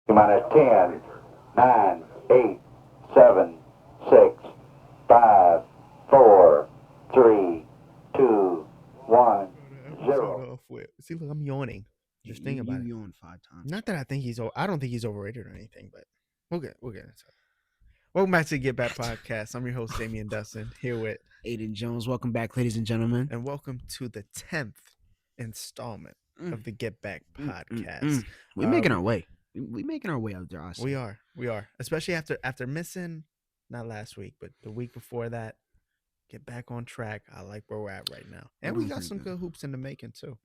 Minus 10, 9, 8, 7, 6, 5, 4, 3, 2, 1, Episode 0. off with. See, look, I'm yawning. Just think about You it. yawned 5 times. Not that I think I don't think he's overrated or anything, but we'll get into it. Welcome back to the GetBack Podcast. I'm your host, Damian and Dusten, here with Ayden Jones, welcome back, ladies and gentlemen. and welcome to the 10th installment of the GetBack Podcast. We're making our way. We're making our way out there. We are, especially after missing not last week, but the week before that. Get back on track. I like where we're at right now, and we got some good hoops in the making too.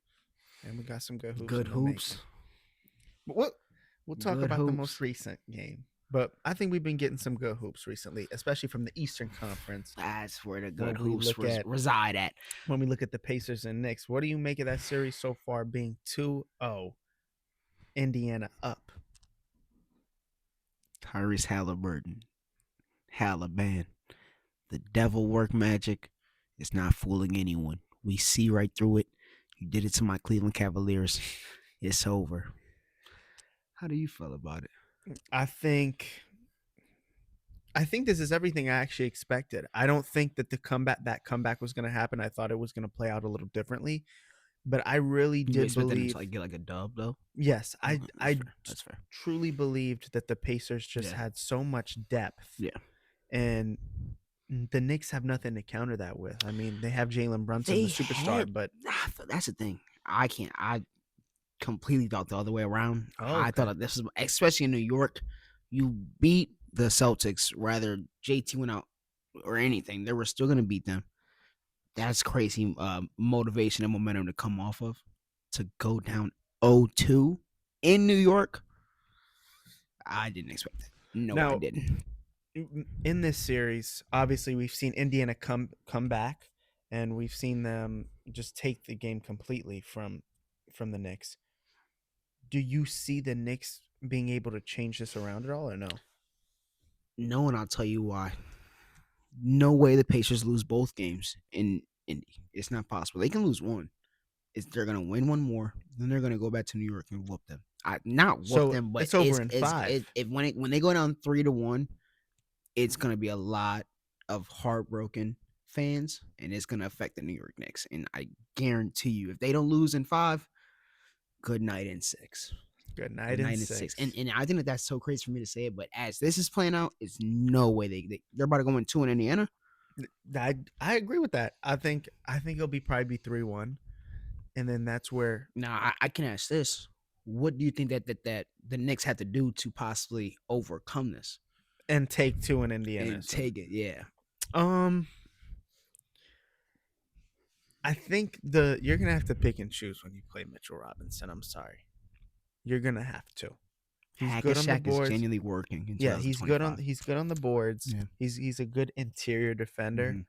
But we'll talk about the most recent game. But I think we've been getting some good hoops recently, especially from the Eastern Conference. That's where the good hoops reside at. When we look at the Pacers and Knicks, what do you make of that series so far being 2-0, Indiana up? Tyrese Halliburton. The devil work magic is not fooling anyone. We see right through it. You did it to my Cleveland Cavaliers. It's over. How do you feel about it? I think this is everything I actually expected. I don't think that that comeback was going to happen. I thought it was going to play out a little differently, but I really did believe to get like a dub though. Yes, That's fair. Truly believed that the Pacers just had so much depth. Yeah, and the Knicks have nothing to counter that with. I mean, they have Jalen Brunson, the superstar, but that's the thing. I completely thought the other way around. Oh, I thought this was, especially in New York, you beat the Celtics. Rather JT went out or anything, they were still going to beat them. That's crazy motivation and momentum to come off of. To go down 0-2 in New York, I didn't expect that. No, I didn't. In this series, obviously, we've seen Indiana come back, and we've seen them just take the game completely from the Knicks. Do you see the Knicks being able to change this around at all, or no? No, and I'll tell you why. No way the Pacers lose both games in Indy. It's not possible. They can lose one. They're going to win one more, then they're going to go back to New York and whoop them. Them, but it's over in 5. When they go down 3-1, it's going to be a lot of heartbroken fans, and it's going to affect the New York Knicks. And I guarantee you, if they don't lose in 5, good night in 6. Good night in 6. And I think that's so crazy for me to say it, but as this is playing out, it's no way they're about to go in 2 in Indiana. I agree with that. I think it'll probably be 3-1, and then that's where. Now I can ask this: what do you think that the Knicks have to do to possibly overcome this? And take 2 in Indiana. Take it, yeah. I think you're gonna have to pick and choose when you play Mitchell Robinson. I'm sorry, you're gonna have to. He's good on the boards. Is genuinely working. Yeah, he's good on the boards. Yeah. He's a good interior defender,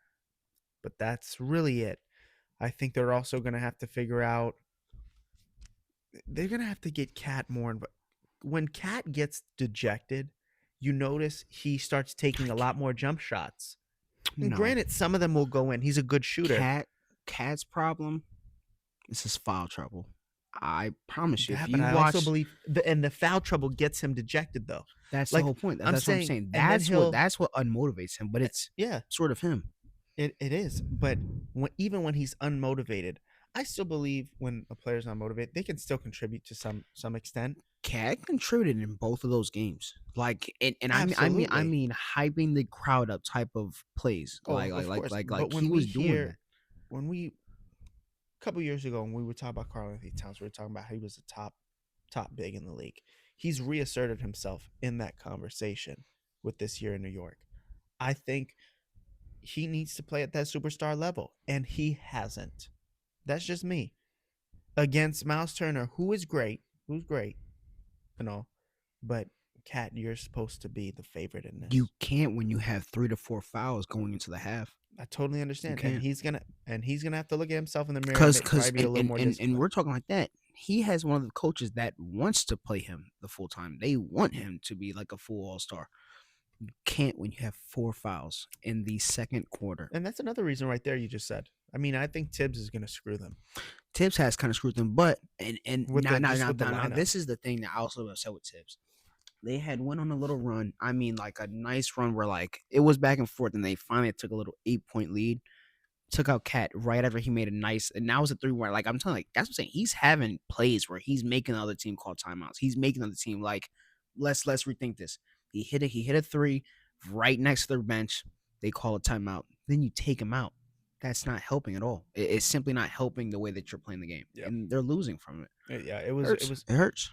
but that's really it. I think they're also gonna have to figure out. They're gonna have to get Cat more. But when Cat gets dejected, you notice he starts taking a lot more jump shots. No. Granted, some of them will go in. He's a good shooter. Cat's problem is his foul trouble. I promise you. Yeah, but I also believe the foul trouble gets him dejected, though. That's the whole point. That's what I'm saying. That's what unmotivates him. But it's sort of him. It is. But even when he's unmotivated, I still believe when a player's not motivated, they can still contribute to some extent. Cat contributed in both of those games, I mean, hyping the crowd up type of plays, like he was doing that. When a couple years ago, when we were talking about Karl-Anthony Towns, we were talking about how he was a top big in the league. He's reasserted himself in that conversation with this year in New York. I think he needs to play at that superstar level, and he hasn't. That's just me. Against Miles Turner, who's great, and all, but Cat, you're supposed to be the favorite in this. You can't when you have 3 to 4 fouls going into the half. I totally understand, and he's gonna have to look at himself in the mirror and we're talking like that. He has one of the coaches that wants to play him the full time. They want him to be like a full all-star. You can't when you have 4 fouls in the second quarter. And that's another reason right there you just said. I mean, I think Tibbs is going to screw them. Tibbs has kind of screwed them, but this is the thing that I also upset with Tibbs. They had went on a little run. I mean, like a nice run where like it was back and forth, and they finally took a little 8-point lead. Took out Cat right after he made a nice, and now it's a 3-1. Like I'm telling, like that's what I'm saying. He's having plays where he's making the other team call timeouts. He's making the other team like, let's rethink this. He hit a 3 right next to their bench. They call a timeout. Then you take him out. That's not helping at all. It's simply not helping the way that you're playing the game, and they're losing from it. Yeah, It hurts.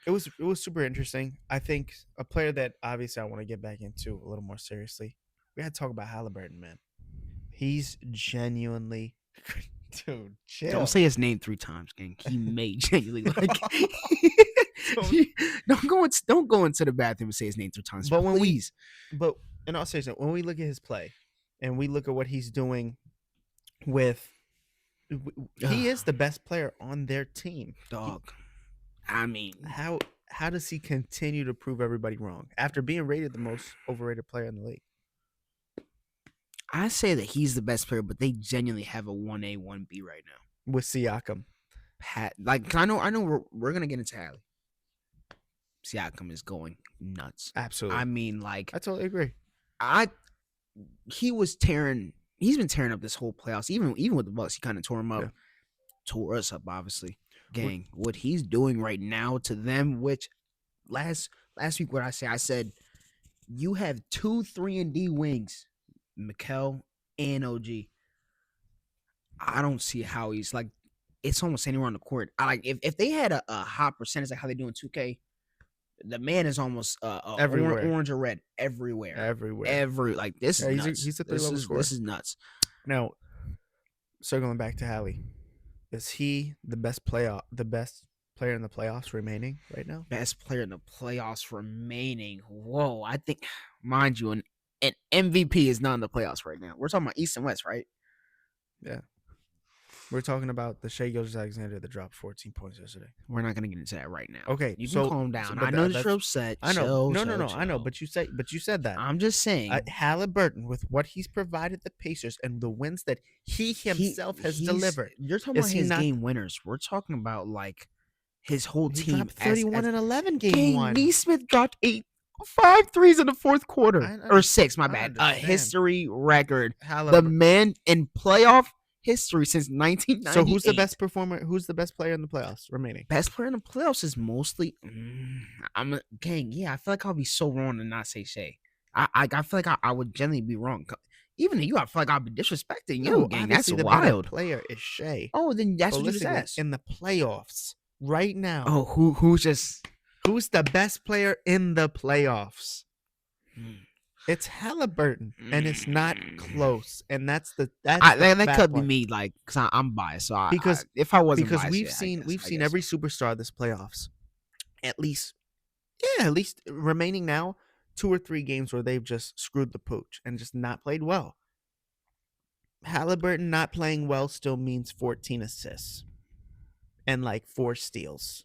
It was super interesting. I think a player that obviously I want to get back into a little more seriously. We had to talk about Halliburton, man. He's genuinely, dude. Chill. Don't say his name 3 times, gang. He may genuinely like. Don't go into the bathroom and say his name 3 times. But please. But in all seriousness, when we look at his play, and we look at what he's doing with, he is the best player on their team, dog. I mean, how does he continue to prove everybody wrong after being rated the most overrated player in the league? I say that he's the best player, but they genuinely have a 1A, 1B right now with Siakam. Like I know we're gonna get into Hallie. Siakam is going nuts. Absolutely. I mean, like I totally agree. He's been tearing up this whole playoffs. Even with the Bucks, he kind of tore him up. Yeah. Tore us up, obviously. Gang, what he's doing right now to them, which last week what I said, you have 2 3-and-D wings, Mikal and OG. I don't see how he's like, it's almost anywhere on the court. I like if they had a hot percentage like how they do in 2K, the man is almost everywhere. Orange or red everywhere. Like this is nuts. He's a 3-level scorer. This is nuts. Now, circling back to Hallie, is he the best player in the playoffs remaining right now? Best player in the playoffs remaining. Whoa, I think, mind you, an MVP is not in the playoffs right now. We're talking about East and West, right? Yeah. We're talking about the Shai Gilgeous-Alexander that dropped 14 points yesterday. We're not gonna get into that right now. Okay, you can calm down. I know that you're upset. I know. Chill, no. I know, but you said that. I'm just saying. Halliburton, with what he's provided the Pacers and the wins that he himself has delivered. You're talking about his game winners. We're talking about like his whole team. Dropped 31 and 11 game 1. Neesmith got 5 threes in the fourth quarter or 6. My bad. A history record. The man in playoff history since 1998. So who's the best performer? Who's the best player in the playoffs remaining? Best player in the playoffs is mostly. I feel like I'll be so wrong to not say Shai. I feel like I would generally be wrong. Even to you, I feel like I'll be disrespecting you, gang. That's the wild. Player is Shai. Oh, then that's what you just asked. In the playoffs right now. Oh, who's the best player in the playoffs? It's Halliburton, and it's not close, and that could be me, like, because I'm biased. So if I wasn't biased, we've seen every superstar this playoffs, at least remaining now 2 or 3 games where they've just screwed the pooch and just not played well. Halliburton not playing well still means 14 assists and like 4 steals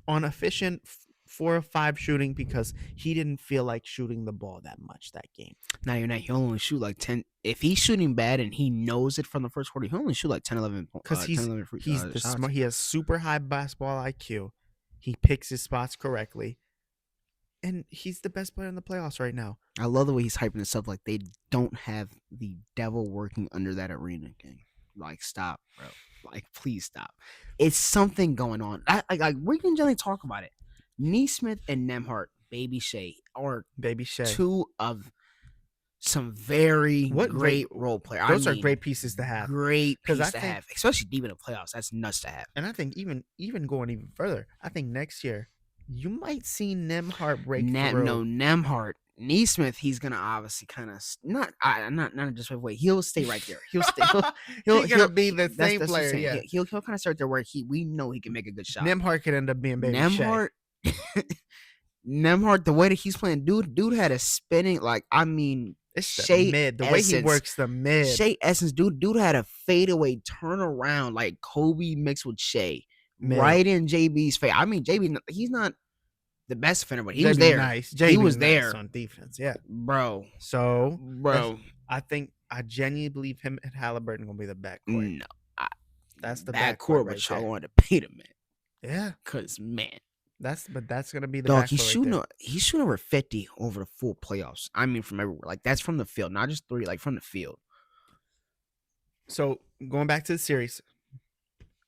on efficient 4 or 5 shooting because he didn't feel like shooting the ball that much that game. No, you're not. He'll only shoot like 10. If he's shooting bad and he knows it from the first quarter, he'll only shoot like 10, 11 points. Because he's smart. He has super high basketball IQ. He picks his spots correctly. And he's the best player in the playoffs right now. I love the way he's hyping himself like they don't have the devil working under that arena, gang. Like, stop, bro. Like, please stop. It's something going on. We can generally talk about it. Neesmith and Nembhard, Baby Shai, are 2 of some very great role players. Those are great pieces to have. Great pieces to have, especially deep in the playoffs. That's nuts to have. And I think even going even further, I think next year you might see Nembhard break through. No, Nembhard. Neesmith, he's gonna obviously kind of not just wait. He'll stay right there. He'll stay. He's gonna be the same player. Yeah. He'll kind of start there where we know he can make a good shot. Nembhard could end up being Baby Shai. Nembhard, the way that he's playing, dude had a spinning it's Shai mid. The way he works the mid. Shai essence, dude had a fadeaway turnaround like Kobe mixed with Shai, right in JB's face. I mean, JB, he's not the best defender, but he was there. Nice. He was there on defense. Yeah, bro. So, I genuinely believe him and Halliburton gonna be the backcourt. No, that's the backcourt, right which I there. wanted to pay the man. Yeah, because man. That's gonna be the Dog, backstory he's shooting over 50 over the full playoffs. I mean, from everywhere. Like that's from the field, not just three. Like from the field. So going back to the series,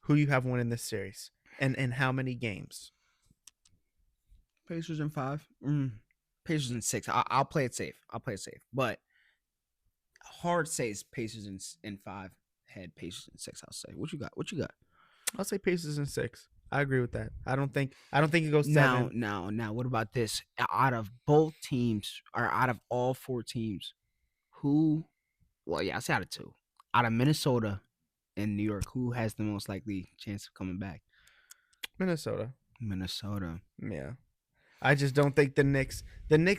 who you have winning this series, and how many games? Pacers in 5. Pacers in 6. I'll play it safe. But hard says Pacers in 5. Head Pacers in 6. I'll say. What you got? I'll say Pacers in 6. I agree with that. I don't think it goes 7. Now. What about this? Out of both teams, or out of all 4 teams, who? Well, yeah, I say out of 2. Out of Minnesota and New York, who has the most likely chance of coming back? Minnesota. Yeah. I just don't think the Knicks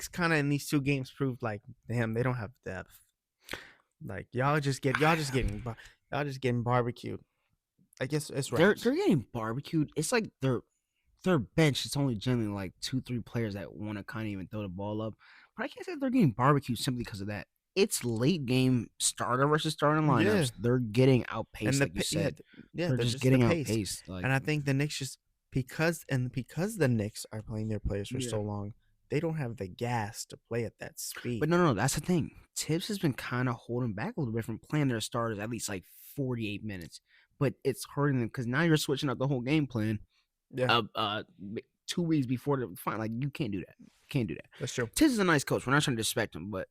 kind of in these 2 games proved like, damn, they don't have depth. Like y'all just getting barbecued. I guess it's right. They're getting barbecued. It's like their bench. It's only generally like 2-3 players that want to kind of even throw the ball up. But I can't say they're getting barbecued simply because of that. It's late game starter versus starting lineups. Yeah. They're getting outpaced, like you said. Yeah, they're just getting outpaced. Like, and I think the Knicks just because the Knicks are playing their players for so long, they don't have the gas to play at that speed. But no, that's the thing. Tibbs has been kind of holding back a little bit from playing their starters at least like 48 minutes. But it's hurting them because now you're switching up the whole game plan. Yeah. 2 weeks before the final, like you can't do that. That's true. Tibbs is a nice coach. We're not trying to disrespect him, but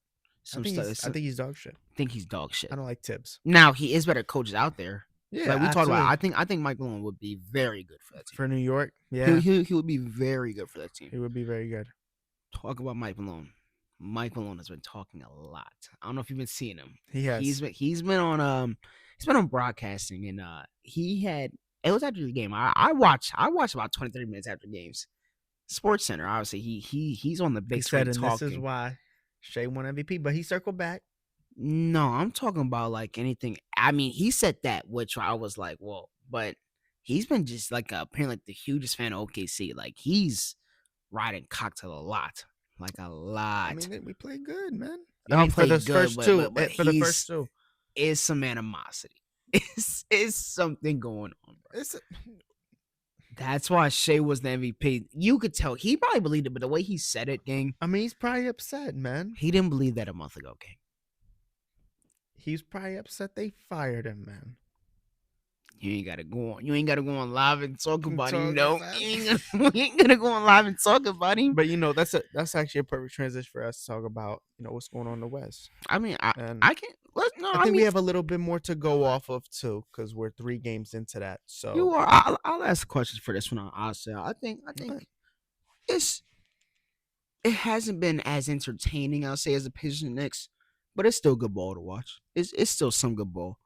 I think he's dog shit. I think he's dog shit. I don't like Tibbs. Now he is better coaches out there. Yeah, like we talked about. I think Mike Malone would be very good for that team. For New York, yeah, he would be very good for that team. He would be very good. Talk about Mike Malone. Mike Malone has been talking a lot. I don't know if you've been seeing him. He has. He's been on broadcasting, and it was after the game. I watched about 20-30 minutes after games. Sports Center, obviously he's on the big screen talking. This is why Shea won MVP, but he circled back. No, I'm talking about like anything. I mean, he said that, which I was like, whoa. But he's been just like apparently like the hugest fan of OKC. Like he's riding Cocktail a lot, like a lot. I mean, we played good, man. For the first two, is some animosity. Is something going on, bro. That's why Shea was the MVP. You could tell he probably believed it, but the way he said it, gang. I mean, he's probably upset, man. He didn't believe that a month ago, gang. He's probably upset they fired him, man. You ain't gotta go on live and talk about him. No, you ain't gonna go on live and talk about him. But that's actually a perfect transition for us to talk about what's going on in the West. I mean, I can't. I think we have a little bit more to go off of too, because we're 3 games into that. So you are. I'll ask questions for this one. I'll say. I think it hasn't been as entertaining, I'll say, as the Pacers and Knicks, but it's still good ball to watch. It's still some good ball.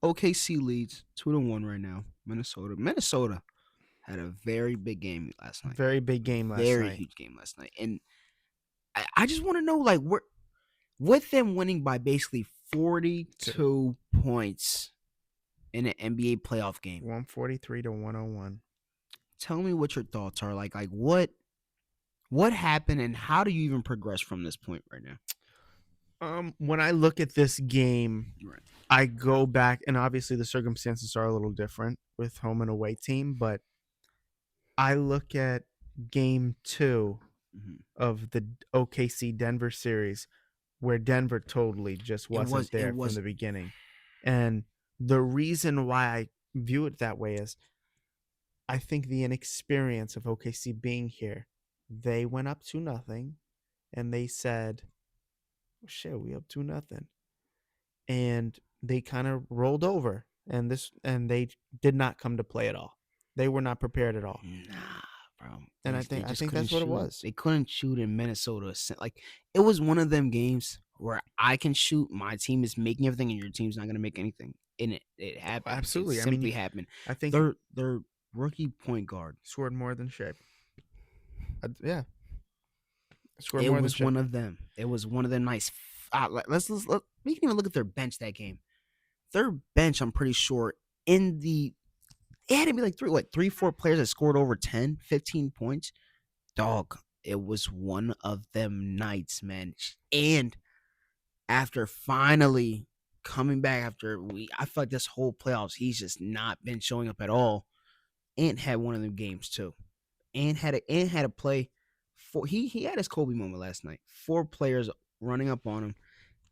OKC leads 2-1 right now. Minnesota had a very big game last night. Very big game last night. Very huge game last night. And I just want to know, like, with them winning by basically 42 points in an NBA playoff game. 143-101. Tell me what your thoughts are. Like what happened and how do you even progress from this point right now? When I look at this game, right, I go back, and obviously the circumstances are a little different with home and away team, but I look at game 2 of the OKC Denver series where Denver totally just wasn't there from the beginning. And the reason why I view it that way is I think the inexperience of OKC being here, they went up 2-0 and they said, oh, shit, we up 2-0. And they kind of rolled over and they did not come to play at all. They were not prepared at all. Nah, bro. And I think that's what it was. They couldn't shoot in Minnesota. Like, it was one of them games where I can shoot, my team is making everything, and your team's not going to make anything. And it happened. Absolutely. It simply happened. I think their rookie point guard scored more than Shea. Yeah. It was one of them. It was one of them nice. Let's we can even look at their bench that game. Their bench, I'm pretty sure, it had to be like 3-4 players that scored over 10, 15 points. Dog, it was one of them nights, man. And after finally coming back I feel like this whole playoffs, he's just not been showing up at all. Ant had one of them games too. and had a play. He had his Kobe moment last night. 4 players running up on him.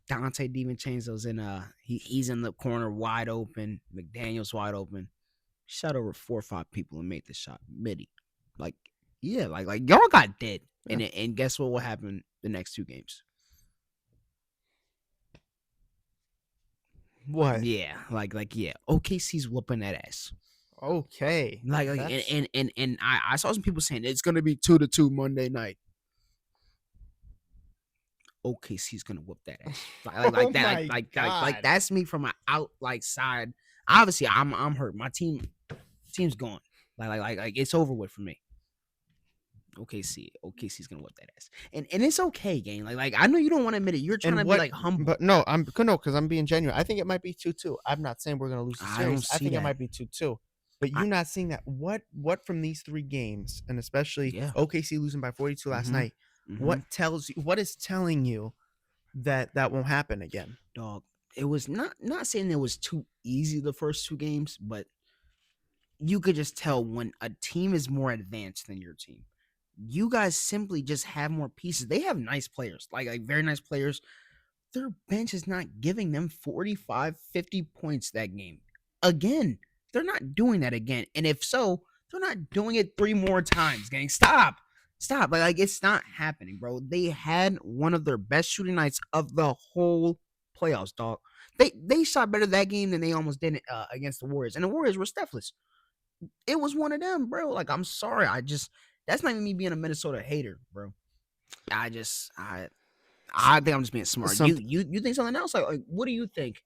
Dante DiVincenzo's he's in the corner wide open. McDaniel's wide open. Shot over 4 or 5 people and made the shot midi. Like, yeah, like y'all got dead. Yeah. And guess what will happen the next 2 games? What? Yeah, yeah. OKC's whooping that ass. Okay. Like That's- and I saw some people saying it's gonna be 2-2 Monday night. OKC's gonna whoop that ass. Like Oh that. my Like God. that's me from my out side. Obviously, I'm hurt. My team's gone. Like it's over with for me. OKC's gonna whip that ass, and it's okay, gang. Like I know you don't want to admit it. You're trying to be like humble, But no, because I'm being genuine. I think it might be 2-2. I'm not saying we're gonna lose the I series. don't I see think it that. might be 2-2. But you're not seeing that. What from these 3 games, and especially Yeah. OKC losing by 42 last night? Mhm. What is telling you that won't happen again? Dog? It was not saying it was too easy the first 2 games, but you could just tell when a team is more advanced than your team. You guys simply just have more pieces. They have nice players, like very nice players. Their bench is not giving them 45, 50 points that game. Again, they're not doing that again. And if so, they're not doing it 3 more times, gang. Stop. Like it's not happening, bro. They had one of their best shooting nights of the whole playoffs, dog. They shot better that game than they almost did against the Warriors. And the Warriors were Stephless. It was one of them, bro. Like, I'm sorry. That's not even me being a Minnesota hater, bro. I think I'm just being smart. You think something else? Like, what do you think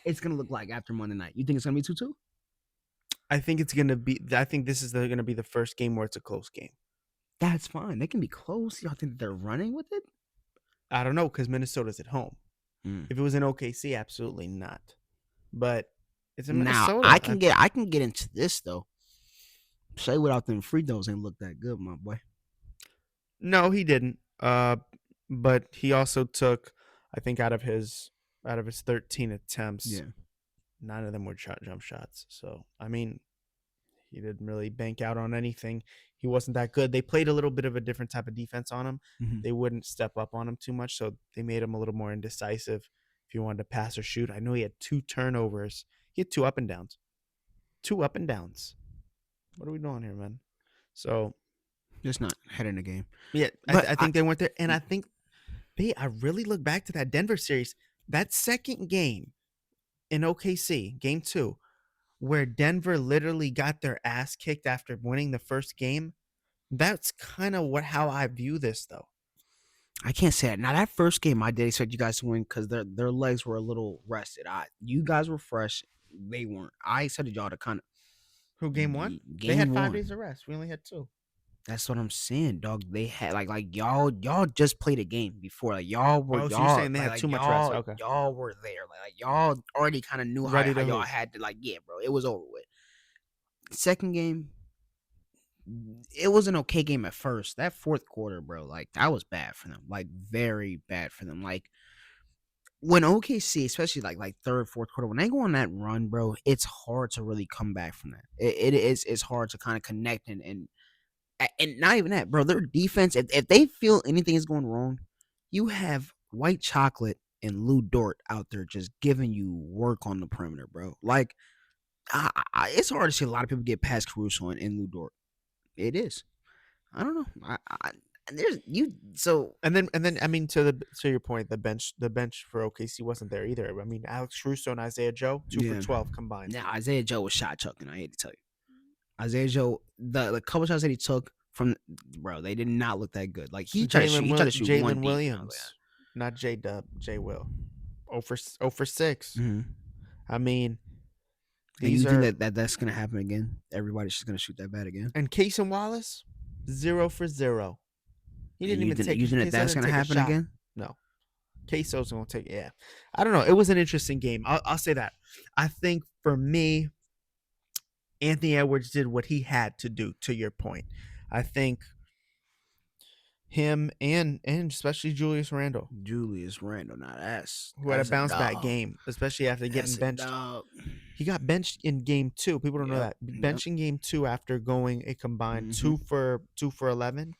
it's gonna look like after Monday night? You think it's gonna be 2-2? I think it's gonna be. I think this is gonna be the first game where it's a close game. That's fine. They can be close. Y'all think they're running with it? I don't know because Minnesota's at home. Mm. If it was in OKC, absolutely not. But it's in Now Minnesota. I can get into this though. Shea without them free throws ain't look that good, my boy. No, he didn't. But he also took, I think, out of his 13 attempts, 9 of them were jump shots. So I mean, he didn't really bank out on anything. He wasn't that good. They played a little bit of a different type of defense on him. Mhm. They wouldn't step up on him too much, so they made him a little more indecisive if he wanted to pass or shoot. I know he had 2 turnovers. He had 2 up and downs. 2 up and downs. What are we doing here, man? So Just not head in the game. yeah, But I think they went there, and I think I really look back to that Denver series, that second game in OKC, game 2, where Denver literally got their ass kicked after winning the first game. That's kind of how I view this, though. I can't say that. Now that first game, I did expect you guys to win because their legs were a little rested. You guys were fresh. They weren't. I expected y'all to kind of. Who game 1? Game They had 5 1. days of rest. We only had 2. That's what I'm saying, dog. They had like y'all just played a game before. Like y'all were. Oh, so y'all, you're saying they had like, too much y'all, rest. Okay. Y'all were there. Like y'all already kind of knew how Ready to y'all hoop. had to. Like, yeah, bro. It was over with. Second game, it was an okay game at first. That fourth quarter, bro, like that was bad for them. Like very bad for them. Like when OKC, especially like third, fourth quarter, when they go on that run, bro, it's hard to really come back from that. It's hard to kind of connect and not even that, bro. Their defense, if they feel anything is going wrong, you have White Chocolate and Lou Dort out there just giving you work on the perimeter, bro. Like it's hard to see a lot of people get past Caruso and Lou Dort. It is. I don't know. There's you. So And then I mean, to your point, the bench for OKC wasn't there either. I mean, Alex Caruso and Isaiah Joe, 2 Yeah. for 12 combined. now Isaiah Joe was shot chucking. I hate to tell you, Isaiah Joe, the couple shots that he took from, bro, they did not look that good. Like he tried to shoot. He tried to shoot one Jalen deep. Williams, not J Dub, J Will. 0 for 6. Mm-hmm. I mean, And you these are think that's gonna happen again? Everybody's just gonna shoot that bad again? and Case and Wallace, 0 for 0. He didn't even take. You think Case that's didn't gonna take a happen shot. again? No, Queso's gonna take. Yeah, I don't know. It was an interesting game. I'll say that. I think for me, Anthony Edwards did what he had to do. To your point, I think Him and especially Julius Randle, Julius Randle. Now who had a that's bounce back dog. game, especially after getting That's a benched. dog. He got benched in game 2. People don't know Yep, that. yep. Benched in game 2 after going a combined 2 for 11.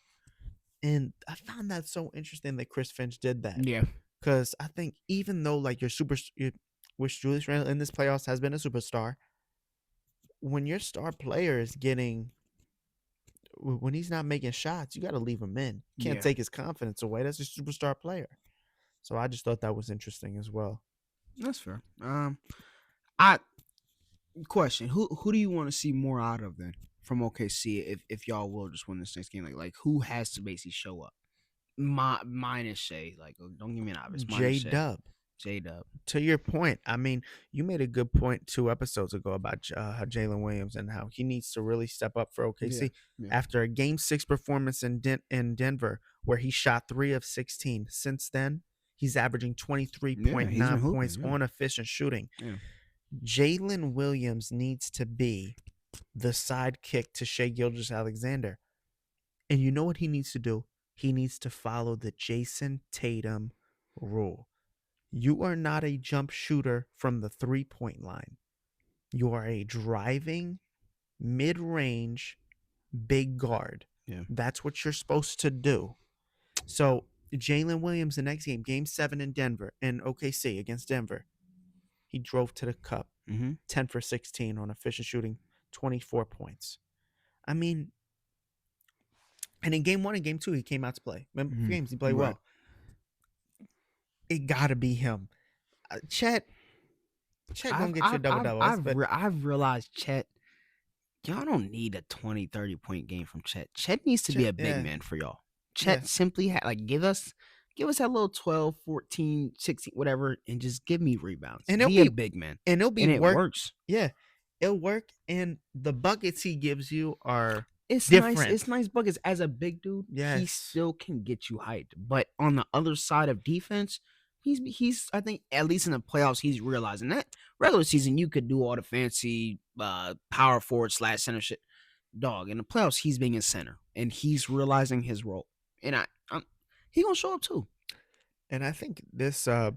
And I found that so interesting that Chris Finch did that. Yeah. Because I think even though like which Julius Randle in this playoffs has been a superstar, when your star player is when he's not making shots, you got to leave him in. Can't Yeah. take his confidence away. That's a superstar player. So I just thought that was interesting as well. That's fair. I question who do you want to see more out of then from OKC if y'all will just win this next game? Like who has to basically show up? Minus Shea. Like don't give me an obvious. J-Dub. J-Dub. To your point, I mean, you made a good point 2 episodes ago about how Jalen Williams and how he needs to really step up for OKC after a Game 6 performance in Denver where he shot 3 of 16. Since then, he's averaging 23.9 points on efficient shooting. Yeah. Jalen Williams needs to be the sidekick to Shai Gilgeous-Alexander. And you know what he needs to do? He needs to follow the Jason Tatum rule. You are not a jump shooter from the 3-point line. You are a driving, mid-range, big guard. Yeah. That's what you're supposed to do. So Jalen Williams, the next game, Game 7 in Denver, in OKC against Denver, he drove to the cup, 10 for 16 on efficient shooting, 24 points. I mean, and in Game 1 and Game 2, he came out to play. Remember, games he played well. It got to be him. Chet gonna get you a double-double. I've realized Chet, y'all don't need a 20, 30-point game from Chet. Chet needs to be a big man for y'all. Chet simply give us that little 12, 14, 16, whatever, and just give me rebounds. And be a big man. And it'll be and it works. Yeah. It'll work. And the buckets he gives you are it's different. Nice. It's nice buckets. As a big dude, he still can get you hyped. But on the other side of defense, he's I think at least in the playoffs he's realizing that regular season you could do all the fancy power forward / center shit. Dog, in the playoffs he's being a center and he's realizing his role. And he gonna show up too. And I think this and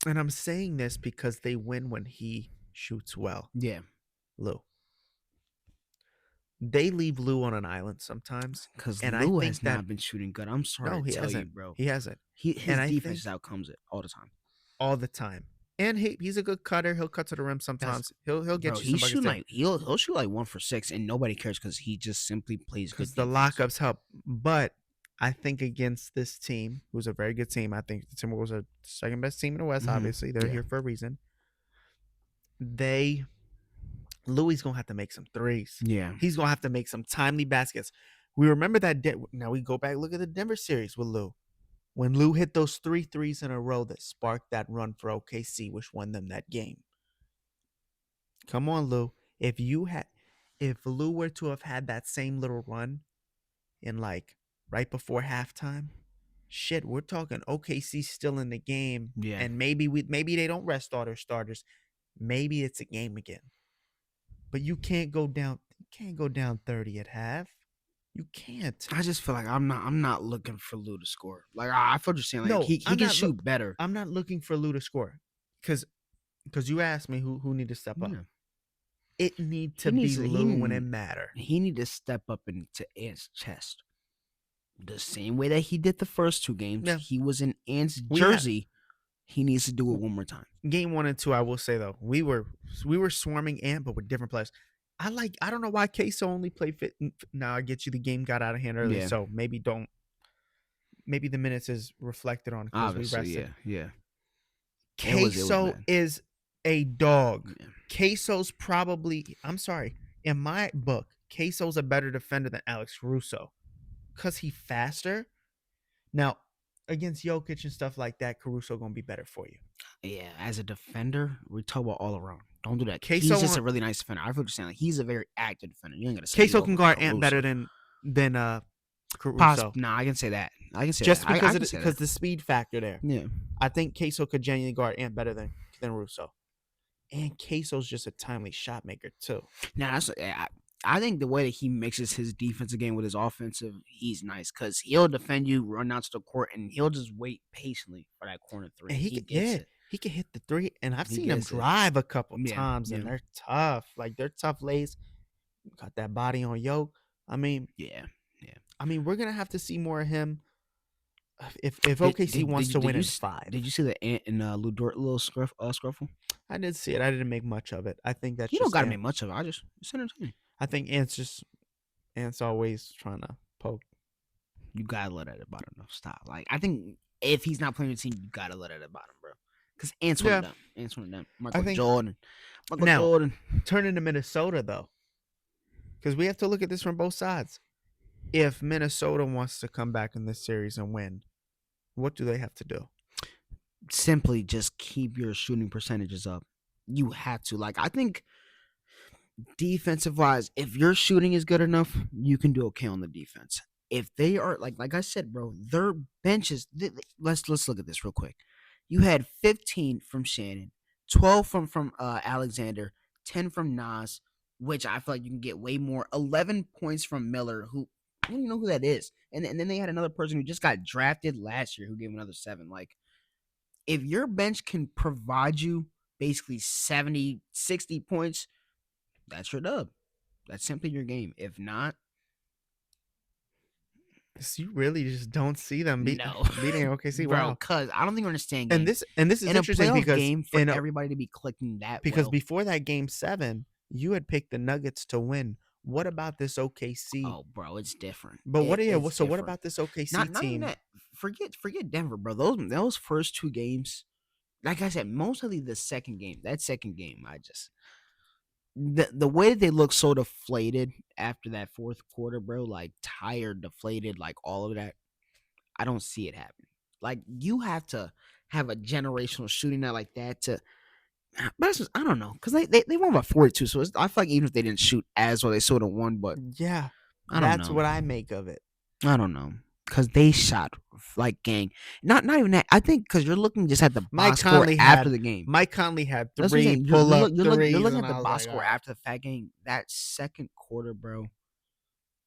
I'm saying this because they win when he shoots well. Yeah. Lou. They leave Lou on an island sometimes. Because Lou has not been shooting good. I'm sorry to tell you, bro. He hasn't. His defense outcomes it all the time. All the time. And he's a good cutter. He'll cut to the rim sometimes. He'll get you some buckets. He'll shoot like 1 for 6 and nobody cares because he just simply plays good. Because the lockups help. But I think against this team, who's a very good team, I think the Timberwolves are the second best team in the West, obviously. They're here for a reason. Louis going to have to make some threes. Yeah. He's going to have to make some timely baskets. We remember that. Now we go back, look at the Denver series with Lou. When Lou hit those 3 threes in a row that sparked that run for OKC, which won them that game. Come on, Lou. If Lou were to have had that same little run in like right before halftime, shit, we're talking OKC still in the game. Yeah. And maybe they don't rest all their starters. Maybe it's a game again. But you can't go down 30 at half. You can't. I just feel like I'm not looking for Lou to score. Like I feel you're saying like he can shoot better. I'm not looking for Lou to score. Because you asked me who need to step up. It need to be Lou when it matter. He need to step up into Ant's chest. The same way that he did the first 2 games. Yeah. He was in Ant's jersey. He needs to do it one more time. Game 1 and 2, I will say though, we were swarming Ant, but with different players. I don't know why Queso only played fit. Now I get you. The game got out of hand early, so maybe the minutes is reflected on because we rested. Yeah. Queso is a dog. Yeah. Queso's probably. I'm sorry. In my book, Queso's a better defender than Alex Caruso because he's faster. Now, against Jokic and stuff like that, Caruso gonna be better for you. Yeah, as a defender, we talk about all around. Don't do that. He's just a really nice defender. I feel just saying like he's a very active defender. You ain't gonna say Queso can guard Ant better than Caruso. I can say that. Just because the speed factor there. Yeah, I think Queso could genuinely guard Ant better than Russo. And Queso's just a timely shot maker too. Now I think the way that he mixes his defensive game with his offensive, he's nice because he'll defend you, run out to the court, and he'll just wait patiently for that corner three. And He gets it. he can hit the three. And I've He seen him gets it. drive a couple Yeah, times, and yeah. they're tough. Like, they're tough lays. Got that body on Yoke. I mean, Yeah. we're gonna have to see more of him. If OKC wants to win in 5. Did you see the Ant and Lou Dort little scruffle? I did see it. I didn't make much of it. I think that's You just don't got to Ant. make much of it. I just it's entertaining. I think Ant's always trying to poke. You gotta let it at the bottom though. Stop. Like I think if he's not playing the team, you gotta let it at the bottom, bro. Because Ant's one of them. Ant's one of them. Michael Jordan. Turning to Minnesota though, because we have to look at this from both sides. If Minnesota wants to come back in this series and win, what do they have to do? Simply just keep your shooting percentages up. You have to. Like I think defensive wise, if your shooting is good enough, you can do okay on the defense. If they are like I said, bro, their benches. Let's look at this real quick. You had 15 from Shannon, 12 from Alexander, 10 from Nas, which I feel like you can get way more. 11 points from Miller, who I don't even know who that is. And then they had another person who just got drafted last year who gave another 7. Like, if your bench can provide you basically 70, 60 points, that's your dub. That's simply your game. If not, so you really just don't see them beating OKC, bro. wow. Because I don't think you understand. Game. And this is in interesting a because game for everybody to be clicking that. Because before that game 7, you had picked the Nuggets to win. What about this OKC? Oh, bro, it's different. But what about this OKC team? Not forget Denver, bro. Those first 2 games, like I said, mostly the second game. That second game, I just the way that they look so deflated after that fourth quarter, bro, like tired, deflated, like all of that. I don't see it happening. Like you have to have a generational shooting night like that to. But just, I don't know, because they won by 42, so I feel like even if they didn't shoot as well, they sort of won. But yeah, that's what I make of it. I don't know, because they shot like gang. Not even that. I think because you're looking just at the box score after the game. Mike Conley had 3 pull-up threes. You're looking at the box score after the fact game. That second quarter, bro,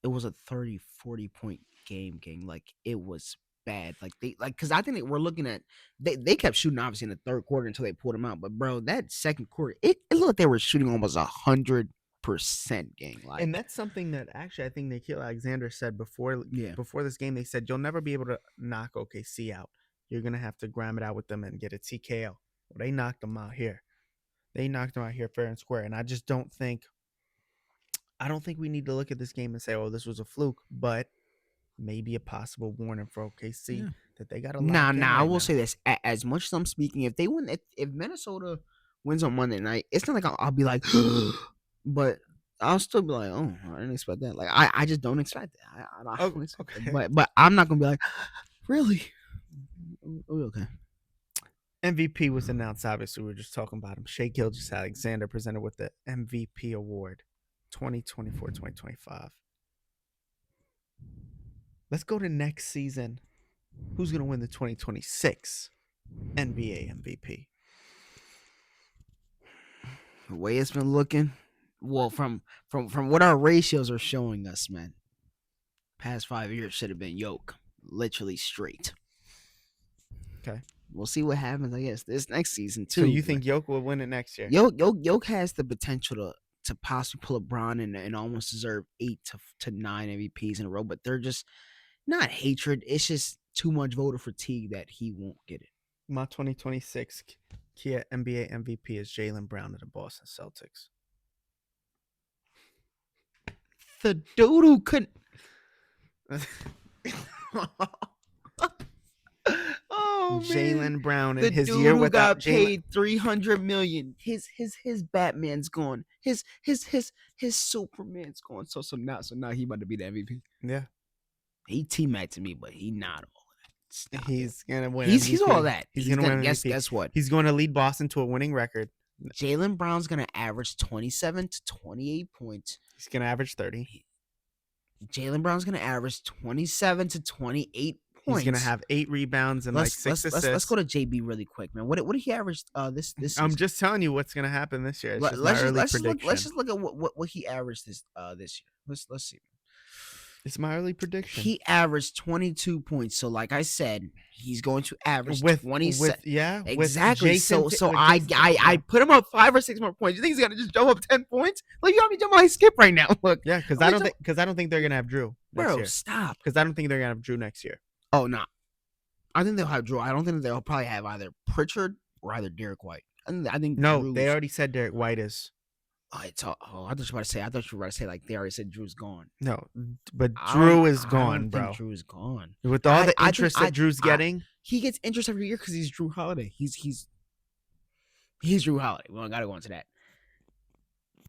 it was a 30, 40 point game. Like it was bad. Because I think we're looking at they kept shooting obviously in the third quarter until they pulled them out. But bro, that second quarter, it looked like they were shooting almost 100% game. Like, and that's something that actually I think Nikhil Alexander said before this game. They said you'll never be able to knock OKC out. You're gonna have to gram it out with them and get a TKO. Well, they knocked them out here. They knocked them out here fair and square. And I just don't think we need to look at this game and say, oh, this was a fluke, but maybe a possible warning for OKC that they got to lock in I will now. say this. As much as I'm speaking, if they win, if Minnesota wins on Monday night, it's not like I'll be like, but I'll still be like, oh, I didn't expect that. Like, I just don't expect that. I don't expect that. But I'm not going to be like, really? Okay. MVP was announced, obviously. We were just talking about him. Shai Gilgeous-Alexander presented with the MVP award 2024-2025. Let's go to next season. Who's going to win the 2026 NBA MVP? The way it's been looking, well, from what our ratios are showing us, man, past 5 years should have been Yoke, literally straight. Okay. We'll see what happens, I guess, this next season, too. So you think Yoke will win it next year? Yoke has the potential to possibly pull a Bron and almost deserve 8 to 9 MVPs in a row, but they're just not hatred. It's just too much voter fatigue that he won't get it. My 2026 Kia NBA MVP is Jaylen Brown of the Boston Celtics. The dude who couldn't. Oh, Jaylen Brown in the his dude year who without got paid $300 million. His Batman's gone. His Superman's gone. So now he about to be the MVP. Yeah. He T-Mac to me, but he not all that. He's gonna win. He's all that. He's gonna win. Guess what? He's going to lead Boston to a winning record. Jaylen Brown's gonna average 27 to 28 points. He's gonna average 30. Jaylen Brown's gonna average 27 to 28 points. He's gonna have 8 rebounds and like 6 assists. Let's go to JB really quick, man. What did he average this season? I'm just telling you what's gonna happen this year. It's just my early prediction. Let's just look at what he averaged this year. Let's see. It's my early prediction. He averaged 22 points. So, like I said, he's going to average with 27. Exactly. Jason, so I put him up 5 or 6 more points. You think he's gonna just jump up 10 points? Look, you got me jumping my skip right now. Look. Yeah, because I don't think they're gonna have Drew next Bro, year. stop. Because I don't think they're gonna have Drew next year. Oh no. I think they'll have Drew. I don't think they'll probably have either Pritchard or either Derek White. I think no, they already said Derek White is. I thought you were about to say like they already said Drew's gone. No, but Drew is gone, bro. Drew is gone. With all the interest that Drew's getting, he gets interest every year because he's Drew Holiday. He's Drew Holiday. We don't gotta go into that.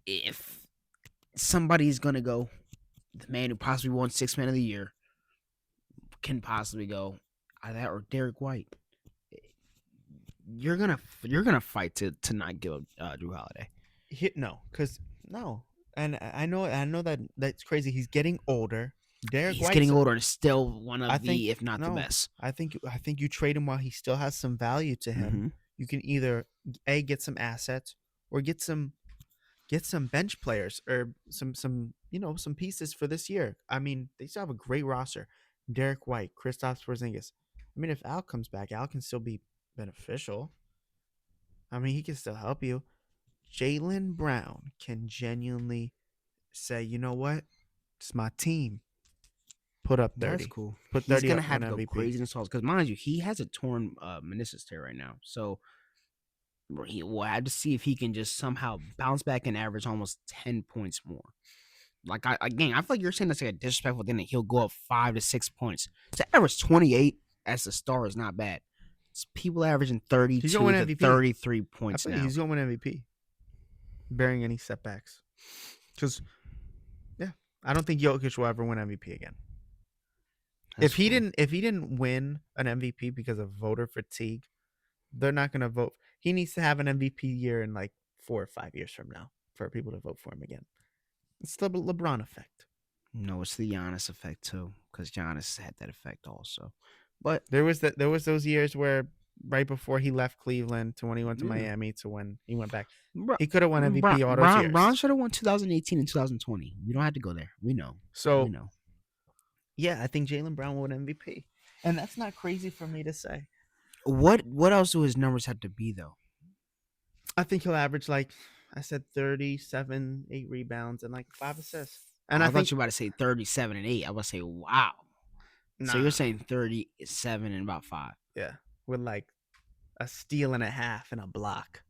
If somebody's gonna go, the man who possibly won 6th Man of the Year can possibly go either or Derek White. You're gonna fight to not give up Drew Holiday. And I know that's crazy. He's getting older. He's getting older and still one of if not the best. I think you trade him while he still has some value to him. Mm-hmm. You can either get some assets or get some bench players or some pieces for this year. I mean, they still have a great roster. Derek White, Kristaps Porzingis. I mean, if Al comes back, Al can still be beneficial. I mean, he can still help you. Jaylen Brown can genuinely say, you know what? It's my team. Put up 30. That's cool. Put 30 He's gonna up have on to go MVP. crazy in sauce because, mind you, he has a torn meniscus tear right now. So he will have to see if he can just somehow bounce back and average almost 10 points more. Like I feel like you're saying that's like a disrespectful thing that he'll go up 5 to 6 points. To average 28 as a star is not bad. It's people averaging 32 to 33 points now. He's going to win MVP, bearing any setbacks. Because, I don't think Jokic will ever win MVP again. If he didn't win an MVP because of voter fatigue, they're not going to vote. He needs to have an MVP year in like 4 or 5 years from now for people to vote for him again. It's the LeBron effect. No, it's the Giannis effect too, because Giannis had that effect also. But there was those years where right before he left Cleveland to when he went to Miami to when he went back, he could have won MVP all those years. Bron should have won 2018 and 2020. We don't have to go there. We know. So, yeah, I think Jaylen Brown will win MVP, and that's not crazy for me to say. What else do his numbers have to be though? I think he'll average like I said 37, 8 rebounds, and like 5 assists. And I thought you were about to say 37 and 8. I was about to say, wow. Nah. So you're saying 37 and about 5. Yeah. With like a steal and a half and a block.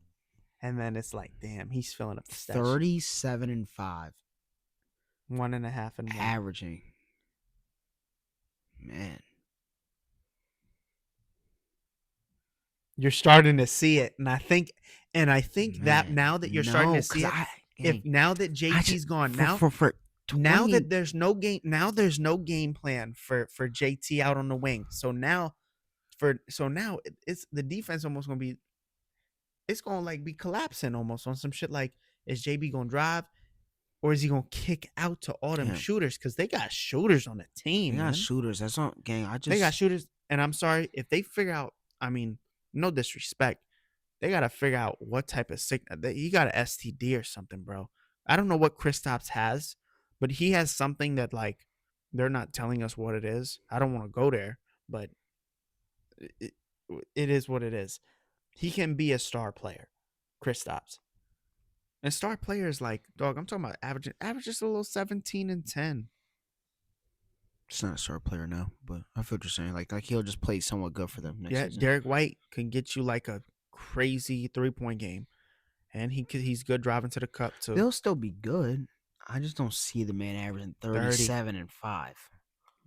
And then it's like, damn, he's filling up the stats. 37 and 5. 1.5 and 1. Averaging. Man. You're starting to see it. And I think that now that you're starting to see it, now that JT's gone, now that there's no game plan for JT out on the wing. So now it's the defense almost gonna be, it's gonna like be collapsing almost on some shit like, is JB gonna drive or is he gonna kick out to all them shooters? Because they got shooters on the team. They got shooters. That's not gang. They got shooters, and I'm sorry if they figure out. I mean, no disrespect, they gotta figure out what type of sickness. He got an STD or something, bro. I don't know what Kristaps has, but he has something that like they're not telling us what it is. I don't want to go there, but it is what it is. He can be a star player, Kristaps. And star players like, dog, I'm talking about average just a little 17 and 10. It's not a star player now, but I feel what you're saying. Like he'll just play somewhat good for them next season. Derek White can get you like a crazy 3-point game. And he's good driving to the cup too. They'll still be good. I just don't see the man averaging 37 and 5.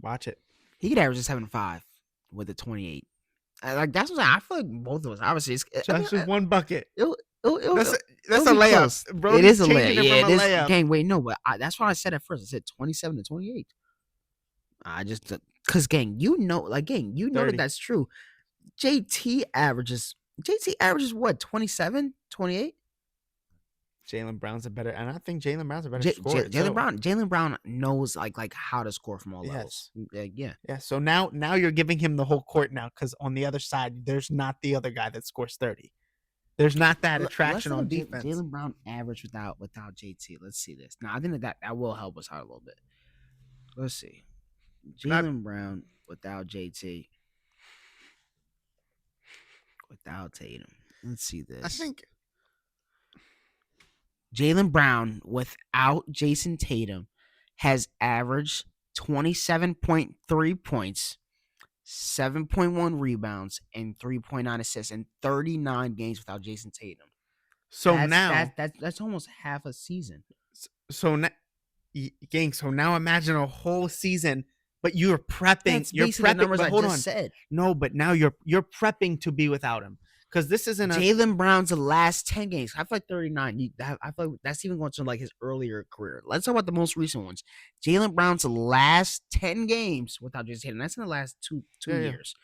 Watch it. He could average 7 and 5 with a 28. Like that's what I feel like both of us. Obviously, it's just one bucket. That's a layup, bro. It is a layup. Yeah, it is. Gang, wait, no, but that's what I said at first. I said 27 to 28. I just because gang, that that's true. JT averages what 27, 28. Jaylen Brown's a better, and I think Jaylen Brown's a better scorer. Jaylen Brown knows like how to score from all levels. Yeah. So now you're giving him the whole court now, because on the other side, there's not the other guy that scores 30. There's not that attraction on defense. Jaylen Brown average without JT. Let's see this. Now I think that will help us out a little bit. Let's see. Jaylen Brown without JT. Without Tatum. Let's see this. I think Jaylen Brown without Jason Tatum has averaged 27.3 points, 7.1 rebounds, and 3.9 assists in 39 games without Jason Tatum. So that's almost half a season. So now imagine a whole season, but you're prepping. You're prepping. The numbers but I hold just on. said. No, but now you're prepping to be without him, because this isn't Jaylen Brown's the last 10 games. I feel like 39. I feel like that's even going to like his earlier career. Let's talk about the most recent ones. Jaylen Brown's last 10 games without Jason Tatum. That's in the last two years.